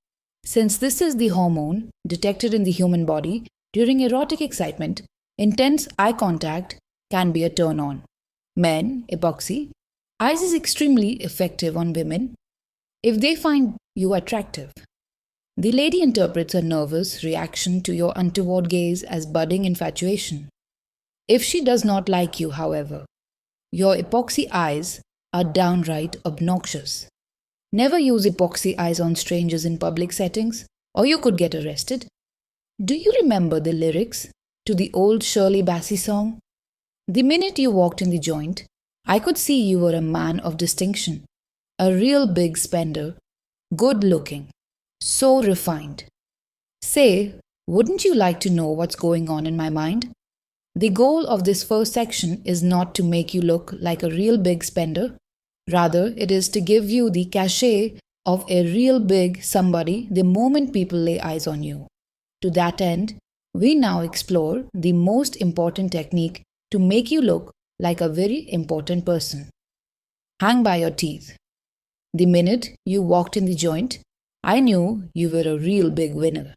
Since this is the hormone detected in the human body during erotic excitement, intense eye contact can be a turn on. Men, epoxy, eyes is extremely effective on women if they find you attractive. The lady interprets a nervous reaction to your untoward gaze as budding infatuation. If she does not like you, however, your epoxy eyes are downright obnoxious. Never use epoxy eyes on strangers in public settings, or you could get arrested. Do you remember the lyrics to the old Shirley Bassey song? The minute you walked in the joint, I could see you were a man of distinction, a real big spender, good looking, so refined. Say, wouldn't you like to know what's going on in my mind? The goal of this first section is not to make you look like a real big spender. Rather, it is to give you the cachet of a real big somebody the moment people lay eyes on you. To that end, we now explore the most important technique to make you look like a very important person. Hang by your teeth. The minute you walked in the joint, I knew you were a real big winner.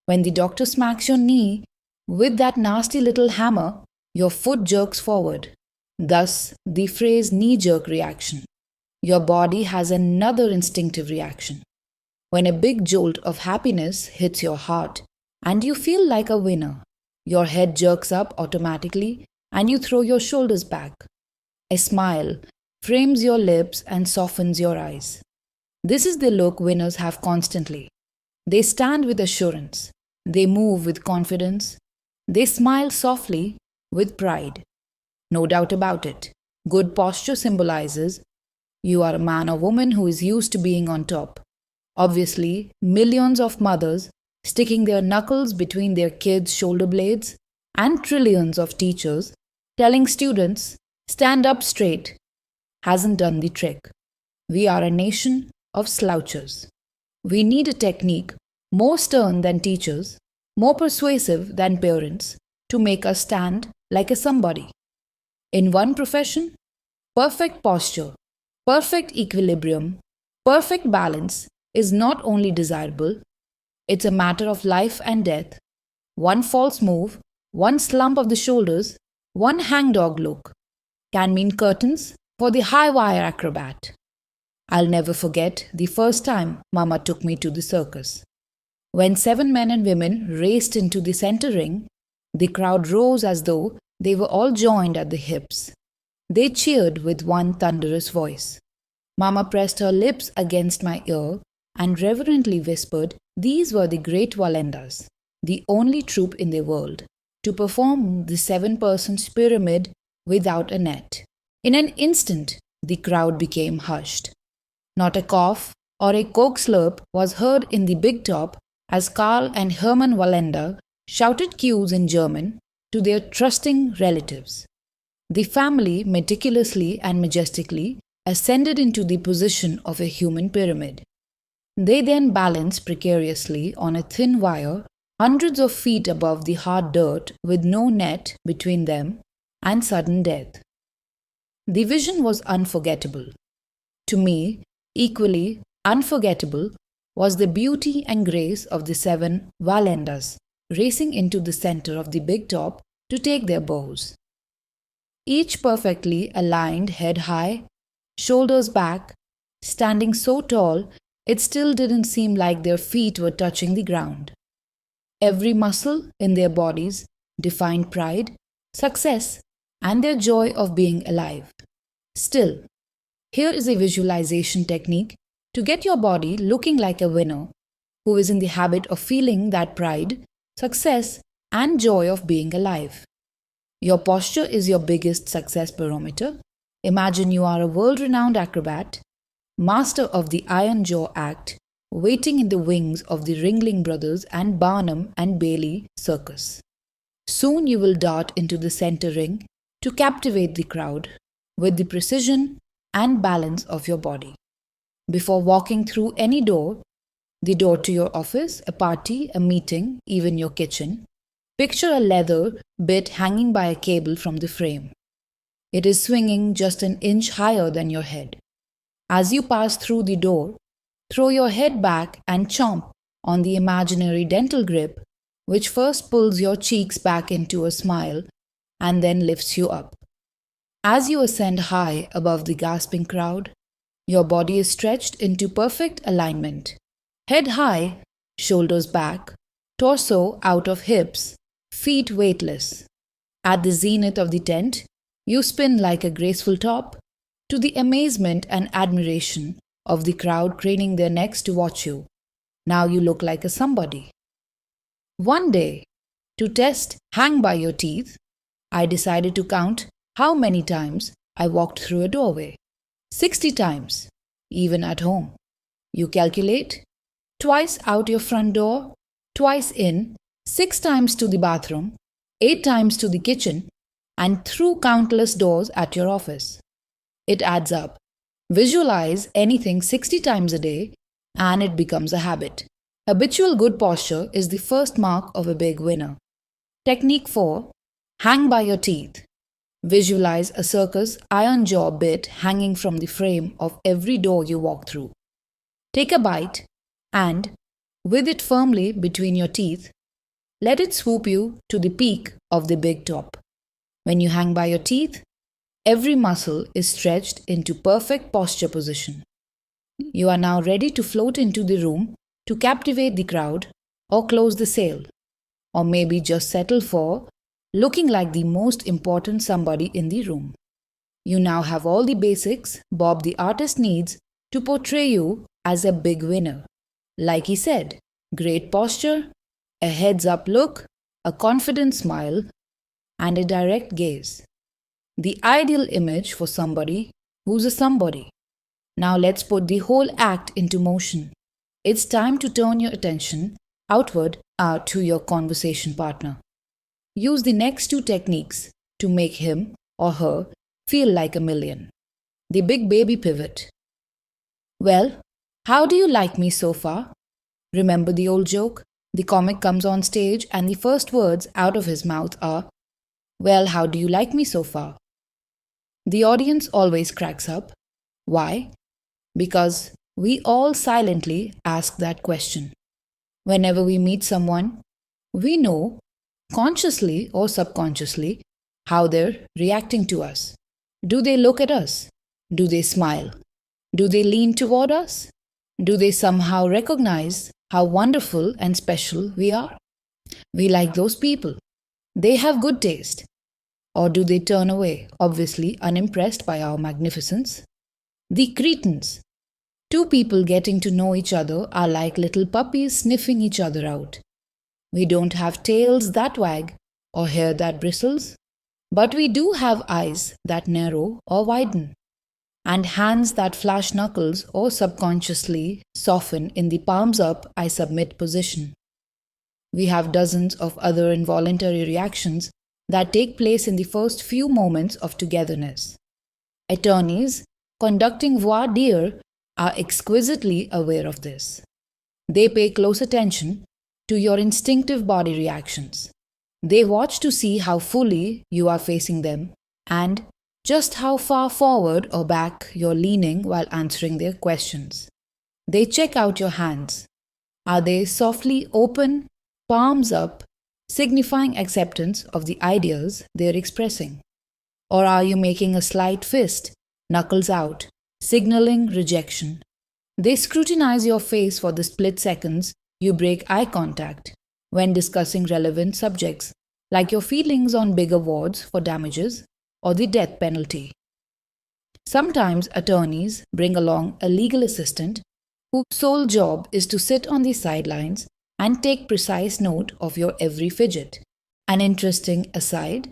When the doctor smacks your knee with that nasty little hammer, your foot jerks forward. Thus, the phrase knee-jerk reaction. Your body has another instinctive reaction. When a big jolt of happiness hits your heart and you feel like a winner, your head jerks up automatically and you throw your shoulders back. A smile frames your lips and softens your eyes. This is the look winners have constantly. They stand with assurance. They move with confidence. They smile softly with pride. No doubt about it. Good posture symbolizes you are a man or woman who is used to being on top. Obviously, millions of mothers sticking their knuckles between their kids' shoulder blades and trillions of teachers telling students, stand up straight, hasn't done the trick. We are a nation of slouchers. We need a technique more stern than teachers, more persuasive than parents to make us stand like a somebody. In one profession, perfect posture, perfect equilibrium, perfect balance is not only desirable, it's a matter of life and death. One false move, one slump of the shoulders, one hangdog look can mean curtains for the high wire acrobat. I'll never forget the first time Mama took me to the circus. When 7 men and women raced into the center ring, the crowd rose as though they were all joined at the hips. They cheered with one thunderous voice. Mama pressed her lips against my ear and reverently whispered these were the great Walendas, the only troupe in the world, to perform the 7-person pyramid without a net. In an instant, the crowd became hushed. Not a cough or a coke slurp was heard in the big top as Karl and Hermann Walenda shouted cues in German to their trusting relatives. The family meticulously and majestically ascended into the position of a human pyramid. They then balanced precariously on a thin wire hundreds of feet above the hard dirt with no net between them and sudden death. The vision was unforgettable. To me, equally unforgettable was the beauty and grace of the 7 Walendas racing into the center of the big top to take their bows. Each perfectly aligned head high, shoulders back, standing so tall it still didn't seem like their feet were touching the ground. Every muscle in their bodies defined pride, success, and their joy of being alive. Still, here is a visualization technique to get your body looking like a winner who is in the habit of feeling that pride, success, and joy of being alive. Your posture is your biggest success barometer. Imagine you are a world-renowned acrobat, master of the Iron Jaw act, waiting in the wings of the Ringling Brothers and Barnum and Bailey circus. Soon you will dart into the center ring to captivate the crowd with the precision and balance of your body. Before walking through any door, the door to your office, a party, a meeting, even your kitchen, picture a leather bit hanging by a cable from the frame. It is swinging just an inch higher than your head. As you pass through the door, throw your head back and chomp on the imaginary dental grip, which first pulls your cheeks back into a smile and then lifts you up. As you ascend high above the gasping crowd, your body is stretched into perfect alignment. Head high, shoulders back, torso out of hips, feet weightless. At the zenith of the tent, you spin like a graceful top, to the amazement and admiration of the crowd craning their necks to watch you. Now you look like a somebody. One day, to test hang by your teeth, I decided to count how many times I walked through a doorway. 60 times, even at home. You calculate, twice out your front door, twice in, 6 times to the bathroom, 8 times to the kitchen, and through countless doors at your office. It adds up. Visualize anything 60 times a day, and it becomes a habit. Habitual good posture is the first mark of a big winner. Technique 4. Hang by your teeth. Visualize a circus iron jaw bit hanging from the frame of every door you walk through. Take a bite and, with it firmly between your teeth, let it swoop you to the peak of the big top. When you hang by your teeth, every muscle is stretched into perfect posture position. You are now ready to float into the room to captivate the crowd or close the sale, or maybe just settle for looking like the most important somebody in the room. You now have all the basics Bob the artist needs to portray you as a big winner. Like he said, great posture, a heads-up look, a confident smile, and a direct gaze. The ideal image for somebody who's a somebody. Now let's put the whole act into motion. It's time to turn your attention outward to your conversation partner. Use the next 2 techniques to make him or her feel like a million. The big baby pivot. Well, how do you like me so far? Remember the old joke? The comic comes on stage and the first words out of his mouth are, "Well, how do you like me so far?" The audience always cracks up. Why? Because we all silently ask that question. Whenever we meet someone, we know, consciously or subconsciously, how they're reacting to us. Do they look at us? Do they smile? Do they lean toward us? Do they somehow recognize how wonderful and special we are? We like those people. They have good taste. Or do they turn away, obviously unimpressed by our magnificence? The cretins. 2 people getting to know each other are like little puppies sniffing each other out. We don't have tails that wag or hair that bristles, but we do have eyes that narrow or widen, and hands that flash knuckles or subconsciously soften in the palms up I submit position. We have dozens of other involuntary reactions that take place in the first few moments of togetherness. Attorneys conducting voir dire are exquisitely aware of this. They pay close attention to your instinctive body reactions. They watch to see how fully you are facing them and just how far forward or back you're leaning while answering their questions. They check out your hands. Are they softly open, palms up, signifying acceptance of the ideas they're expressing? Or are you making a slight fist, knuckles out, signaling rejection? They scrutinize your face for the split seconds you break eye contact when discussing relevant subjects, like your feelings on big awards for damages or the death penalty. Sometimes attorneys bring along a legal assistant whose sole job is to sit on the sidelines and take precise note of your every fidget. An interesting aside,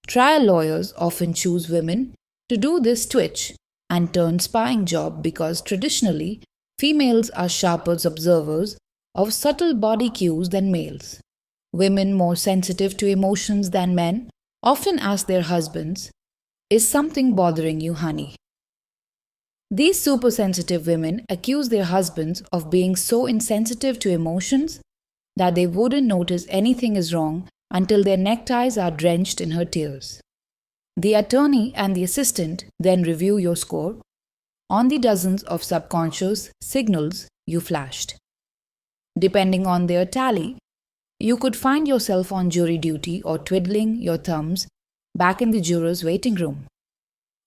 trial lawyers often choose women to do this twitch and turn spying job because traditionally females are sharper observers of subtle body cues than males. Women more sensitive to emotions than men often ask their husbands, "Is something bothering you, honey?" These super sensitive women accuse their husbands of being so insensitive to emotions that they wouldn't notice anything is wrong until their neckties are drenched in her tears. The attorney and the assistant then review your score on the dozens of subconscious signals you flashed. Depending on their tally, you could find yourself on jury duty or twiddling your thumbs back in the juror's waiting room.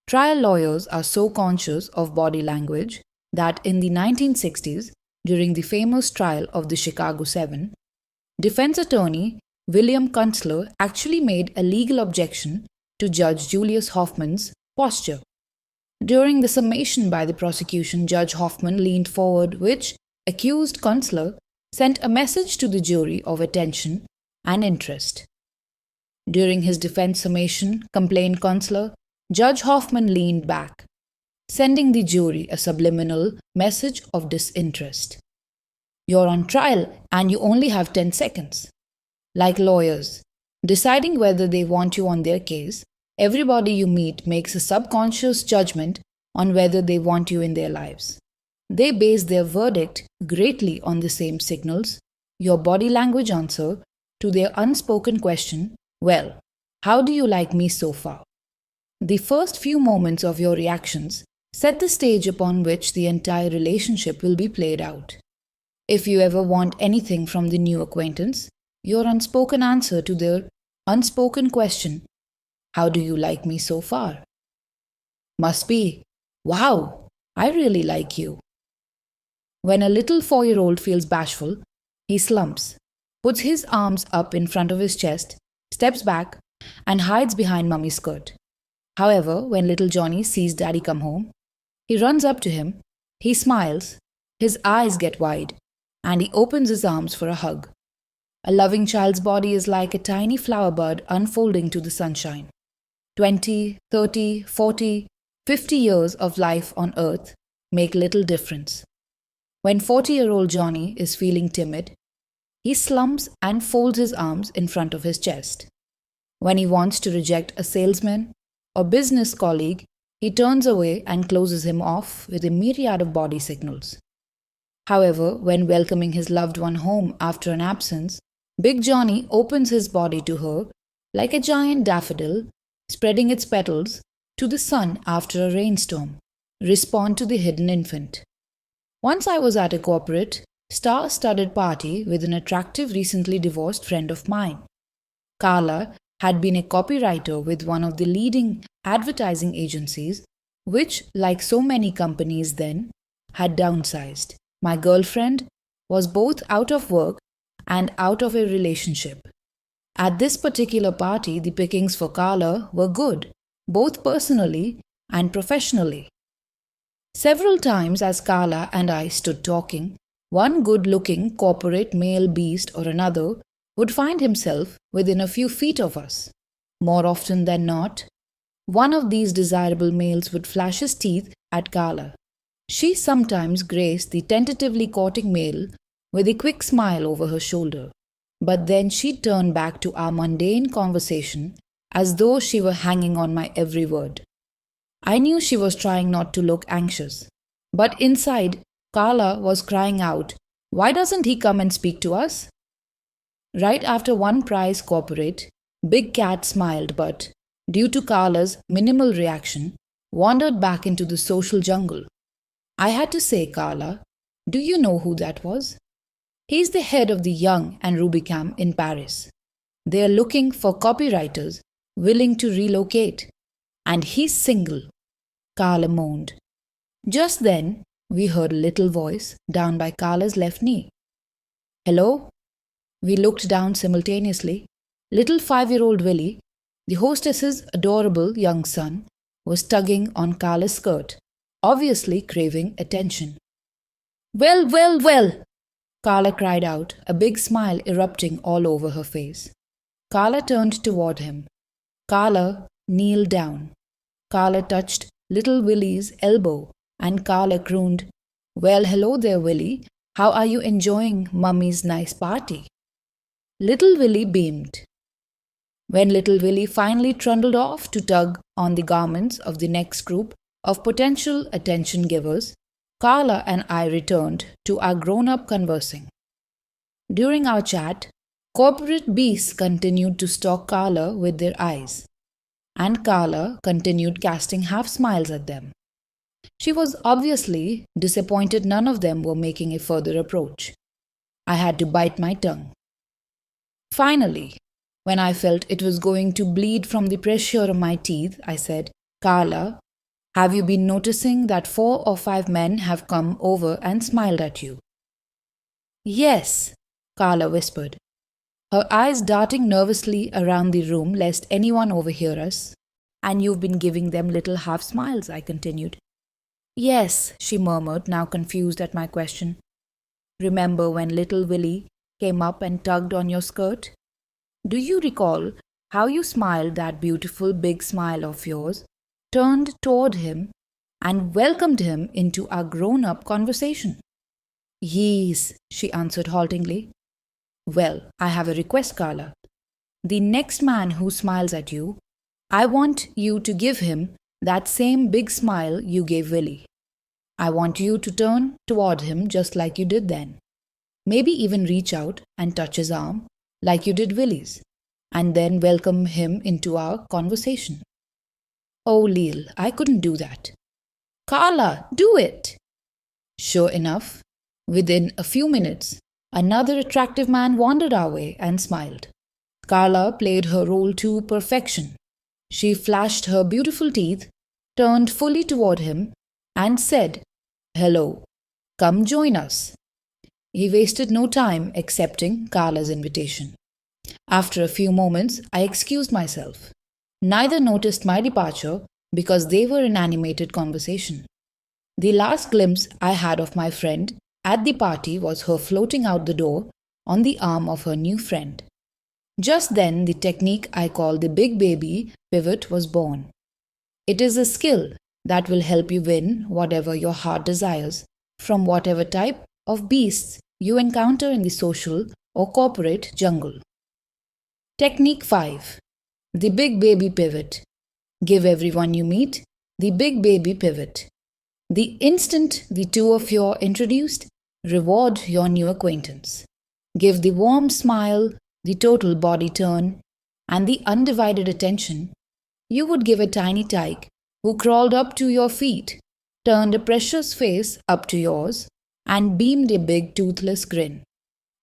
Trial lawyers are so conscious of body language that in the 1960s, during the famous trial of the Chicago 7, defense attorney William Kunstler actually made a legal objection to Judge Julius Hoffman's posture. During the summation by the prosecution, Judge Hoffman leaned forward, which accused Kunstler sent a message to the jury of attention and interest. During his defense summation, complained Kunstler, Judge Hoffman leaned back, sending the jury a subliminal message of disinterest. You're on trial and you only have 10 seconds. Like lawyers, deciding whether they want you on their case, everybody you meet makes a subconscious judgment on whether they want you in their lives. They base their verdict greatly on the same signals, your body language answer to their unspoken question, "Well, how do you like me so far?" The first few moments of your reactions set the stage upon which the entire relationship will be played out. If you ever want anything from the new acquaintance, your unspoken answer to their unspoken question, "How do you like me so far?" must be, "Wow, I really like you." When a little 4-year-old feels bashful, he slumps, puts his arms up in front of his chest, steps back, and hides behind mummy's skirt. However, when little Johnny sees daddy come home, he runs up to him, he smiles, his eyes get wide, and he opens his arms for a hug. A loving child's body is like a tiny flower bud unfolding to the sunshine. 20, 30, 40, 50 years of life on earth make little difference. When 40-year-old Johnny is feeling timid, he slumps and folds his arms in front of his chest. When he wants to reject a salesman or business colleague, he turns away and closes him off with a myriad of body signals. However, when welcoming his loved one home after an absence, Big Johnny opens his body to her like a giant daffodil, spreading its petals to the sun after a rainstorm. Respond to the hidden infant. Once I was at a corporate, star-studded party with an attractive, recently divorced friend of mine. Carla had been a copywriter with one of the leading advertising agencies, which, like so many companies then, had downsized. My girlfriend was both out of work and out of a relationship. At this particular party, the pickings for Carla were good, both personally and professionally. Several times as Carla and I stood talking, one good-looking corporate male beast or another would find himself within a few feet of us. More often than not, one of these desirable males would flash his teeth at Carla. She sometimes graced the tentatively courting male with a quick smile over her shoulder, but then she'd turn back to our mundane conversation as though she were hanging on my every word. I knew she was trying not to look anxious, but inside, Carla was crying out, "Why doesn't he come and speak to us?" Right after one prize corporate, Big Cat smiled but, due to Carla's minimal reaction, wandered back into the social jungle. I had to say, "Carla, do you know who that was? He's the head of the Young and Rubicam in Paris. They are looking for copywriters willing to relocate. And he's single," Carla moaned. Just then, we heard a little voice down by Carla's left knee. "Hello?" We looked down simultaneously. Little 5-year-old Willie, the hostess's adorable young son, was tugging on Carla's skirt, obviously craving attention. "Well, well, well!" Carla cried out, a big smile erupting all over her face. Carla turned toward him. Carla kneeled down. Carla touched little Willie's elbow, and Carla crooned, "Well, hello there, Willie. How are you enjoying Mummy's nice party?" Little Willie beamed. When little Willie finally trundled off to tug on the garments of the next group of potential attention givers, Carla and I returned to our grown up conversing. During our chat, corporate beasts continued to stalk Carla with their eyes, and Carla continued casting half smiles at them. She was obviously disappointed none of them were making a further approach. I had to bite my tongue. Finally, when I felt it was going to bleed from the pressure of my teeth, I said, Carla, have you been noticing that 4 or 5 men have come over and smiled at you? Yes, Carla whispered, her eyes darting nervously around the room lest anyone overhear us. And you've been giving them little half smiles, I continued. Yes, she murmured, now confused at my question. Remember when little Willie came up and tugged on your skirt? Do you recall how you smiled that beautiful big smile of yours, turned toward him, and welcomed him into our grown-up conversation? Yes, she answered haltingly. Well, I have a request, Carla. The next man who smiles at you, I want you to give him that same big smile you gave Willie. I want you to turn toward him just like you did then. Maybe even reach out and touch his arm like you did Willie's, and then welcome him into our conversation. Oh, Leil, I couldn't do that. Carla, do it! Sure enough, within a few minutes, another attractive man wandered our way and smiled. Carla played her role to perfection. She flashed her beautiful teeth, turned fully toward him, and said, Hello, come join us. He wasted no time accepting Carla's invitation. After a few moments, I excused myself. Neither noticed my departure because they were in animated conversation. The last glimpse I had of my friend at the party was her floating out the door on the arm of her new friend. Just then, the technique I call the big baby pivot was born. It is a skill that will help you win whatever your heart desires from whatever type of beasts you encounter in the social or corporate jungle. Technique 5. The big baby pivot. Give everyone you meet the big baby pivot. The instant the two of you are introduced, reward your new acquaintance. Give the warm smile, the total body turn, and the undivided attention you would give a tiny tyke who crawled up to your feet, turned a precious face up to yours, and beamed a big toothless grin.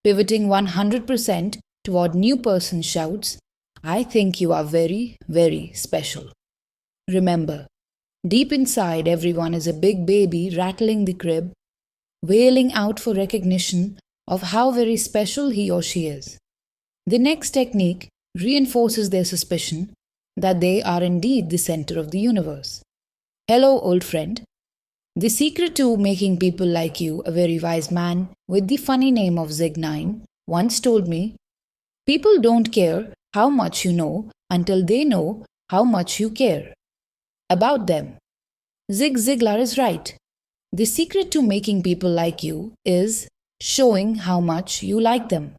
Pivoting 100% toward new person shouts, I think you are very, very special. Remember, deep inside everyone is a big baby rattling the crib, wailing out for recognition of how very special he or she is. The next technique reinforces their suspicion that they are indeed the center of the universe. Hello, old friend. The secret to making people like you, a very wise man with the funny name of Zig9, once told me, people don't care how much you know until they know how much you care about them. Zig Ziglar is right. The secret to making people like you is showing how much you like them.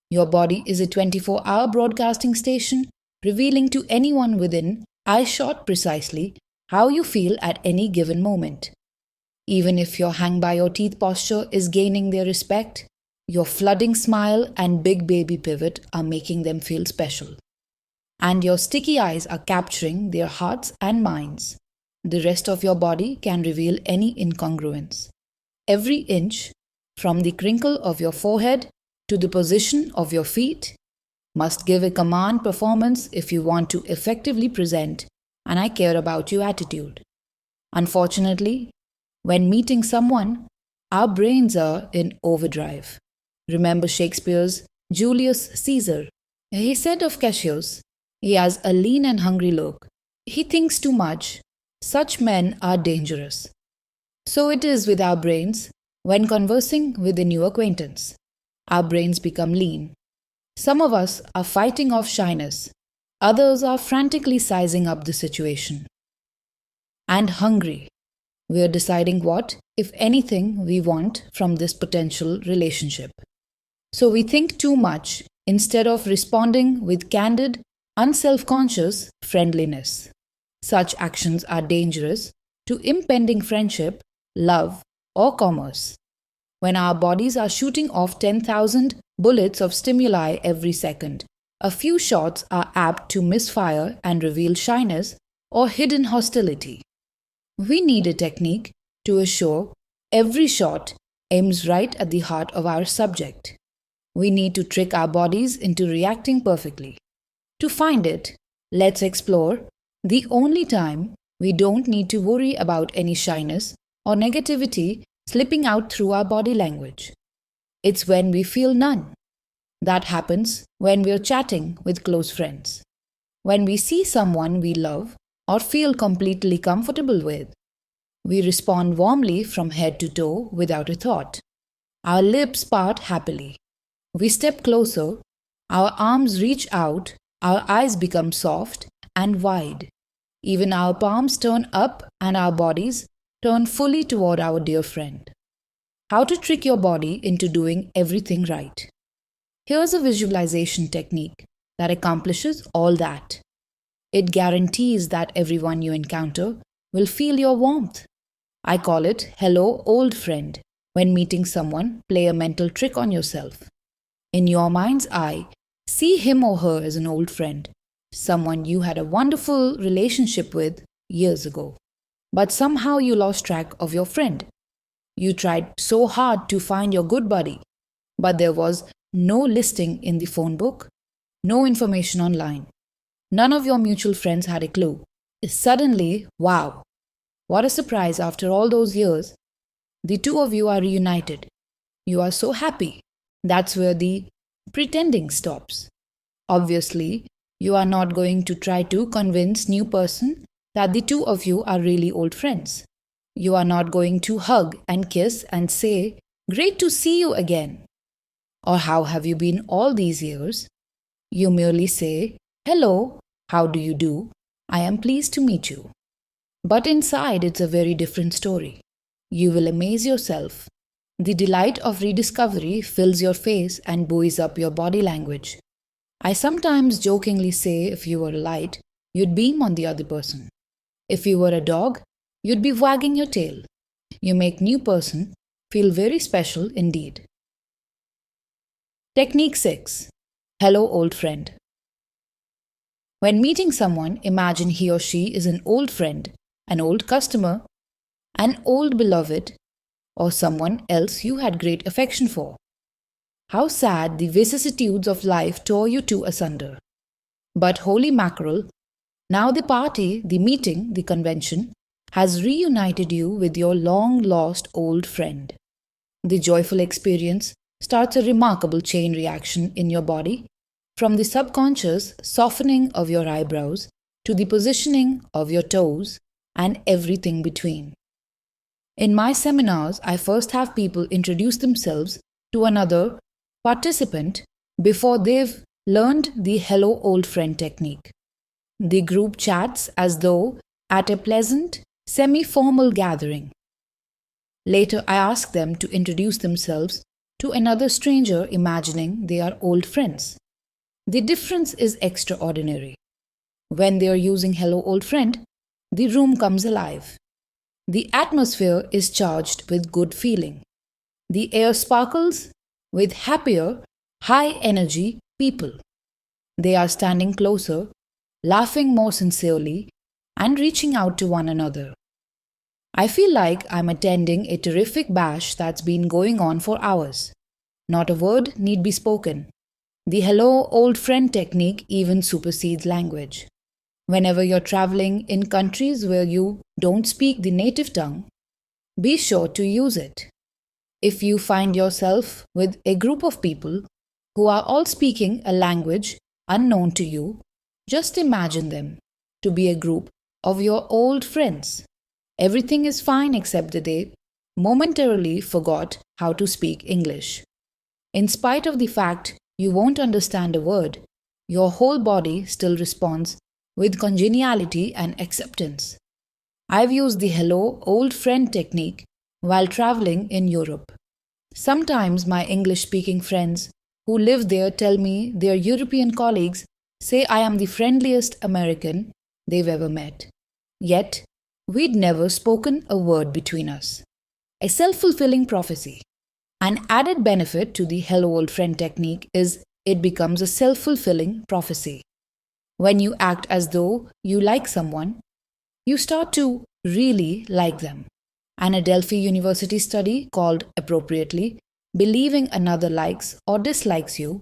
Your body is a 24-hour broadcasting station, revealing to anyone within eyeshot precisely how you feel at any given moment. Even if your hang-by-your-teeth posture is gaining their respect, your flooding smile and big baby pivot are making them feel special. And your sticky eyes are capturing their hearts and minds. The rest of your body can reveal any incongruence. Every inch, from the crinkle of your forehead to the position of your feet, must give a command performance if you want to effectively present an I care about you attitude. Unfortunately, when meeting someone, our brains are in overdrive. Remember Shakespeare's Julius Caesar. He said of Cassius, he has a lean and hungry look. He thinks too much. Such men are dangerous. So it is with our brains when conversing with a new acquaintance. Our brains become lean. Some of us are fighting off shyness. Others are frantically sizing up the situation. And hungry. We are deciding what, if anything, we want from this potential relationship. So we think too much instead of responding with candid, unself-conscious friendliness. Such actions are dangerous to impending friendship, love, or commerce. When our bodies are shooting off 10,000 bullets of stimuli every second, a few shots are apt to misfire and reveal shyness or hidden hostility. We need a technique to assure every shot aims right at the heart of our subject. We need to trick our bodies into reacting perfectly. To find it, let's explore the only time we don't need to worry about any shyness or negativity slipping out through our body language. It's when we feel none. That happens when we're chatting with close friends. When we see someone we love or feel completely comfortable with, we respond warmly from head to toe without a thought. Our lips part happily. We step closer, our arms reach out, our eyes become soft and wide. Even our palms turn up and our bodies turn fully toward our dear friend. How to trick your body into doing everything right. Here's a visualization technique that accomplishes all that. It guarantees that everyone you encounter will feel your warmth. I call it hello old friend. When meeting someone, play a mental trick on yourself. In your mind's eye, see him or her as an old friend, someone you had a wonderful relationship with years ago. But somehow you lost track of your friend. You tried so hard to find your good buddy, but there was no listing in the phone book, no information online. None of your mutual friends had a clue. Suddenly, wow, what a surprise after all those years, the two of you are reunited. You are so happy. That's where the pretending stops. Obviously, you are not going to try to convince new person that the two of you are really old friends. You are not going to hug and kiss and say, "Great to see you again," or "How have you been all these years?" You merely say, "Hello, how do you do? I am pleased to meet you." But inside, it's a very different story. You will amaze yourself. The delight of rediscovery fills your face and buoys up your body language. I sometimes jokingly say if you were a light, you'd beam on the other person. If you were a dog, you'd be wagging your tail. You make new person feel very special indeed. Technique 6. Hello old friend. When meeting someone, imagine he or she is an old friend, an old customer, an old beloved, or someone else you had great affection for. How sad the vicissitudes of life tore you two asunder. But holy mackerel, now the party, the meeting, the convention has reunited you with your long-lost old friend. The joyful experience starts a remarkable chain reaction in your body, from the subconscious softening of your eyebrows to the positioning of your toes and everything between. In my seminars, I first have people introduce themselves to another participant before they've learned the hello old friend technique. The group chats as though at a pleasant, semi-formal gathering. Later, I ask them to introduce themselves to another stranger, imagining they are old friends. The difference is extraordinary. When they are using hello old friend, the room comes alive. The atmosphere is charged with good feeling. The air sparkles with happier, high energy people. They are standing closer, laughing more sincerely, and reaching out to one another. I feel like I'm attending a terrific bash that's been going on for hours. Not a word need be spoken. The hello old friend technique even supersedes language. Whenever you're traveling in countries where you don't speak the native tongue, be sure to use it. If you find yourself with a group of people who are all speaking a language unknown to you, just imagine them to be a group of your old friends. Everything is fine except that they momentarily forgot how to speak English. In spite of the fact you won't understand a word, your whole body still responds with congeniality and acceptance. I've used the hello old friend technique while traveling in Europe. Sometimes my English speaking friends who live there tell me their European colleagues say I am the friendliest American they've ever met. Yet, we'd never spoken a word between us. A self fulfilling prophecy. An added benefit to the hello old friend technique is it becomes a self fulfilling prophecy. When you act as though you like someone, you start to really like them. An Adelphi University study called appropriately Believing Another Likes or Dislikes You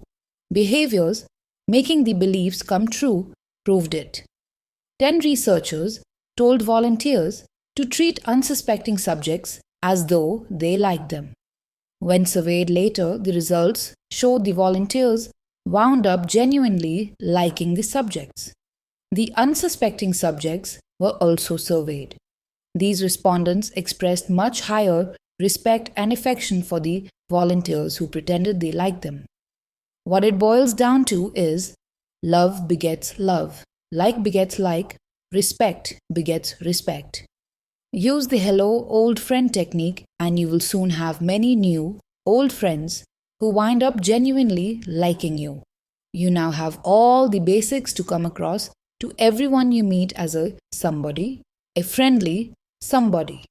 Behaviors Making the Beliefs Come True proved it. 10 researchers told volunteers to treat unsuspecting subjects as though they liked them. When surveyed later, the results showed the volunteers wound up genuinely liking the subjects. The unsuspecting subjects were also surveyed. These respondents expressed much higher respect and affection for the volunteers who pretended they liked them. What it boils down to is love begets love, like begets like, respect begets respect. Use the hello old friend technique and you will soon have many new old friends who wind up genuinely liking you. You now have all the basics to come across to everyone you meet as a somebody, a friendly somebody.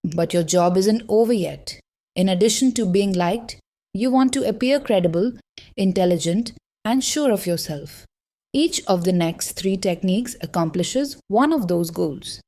But your job isn't over yet. In addition to being liked, you want to appear credible, intelligent, and sure of yourself. Each of the next 3 techniques accomplishes one of those goals.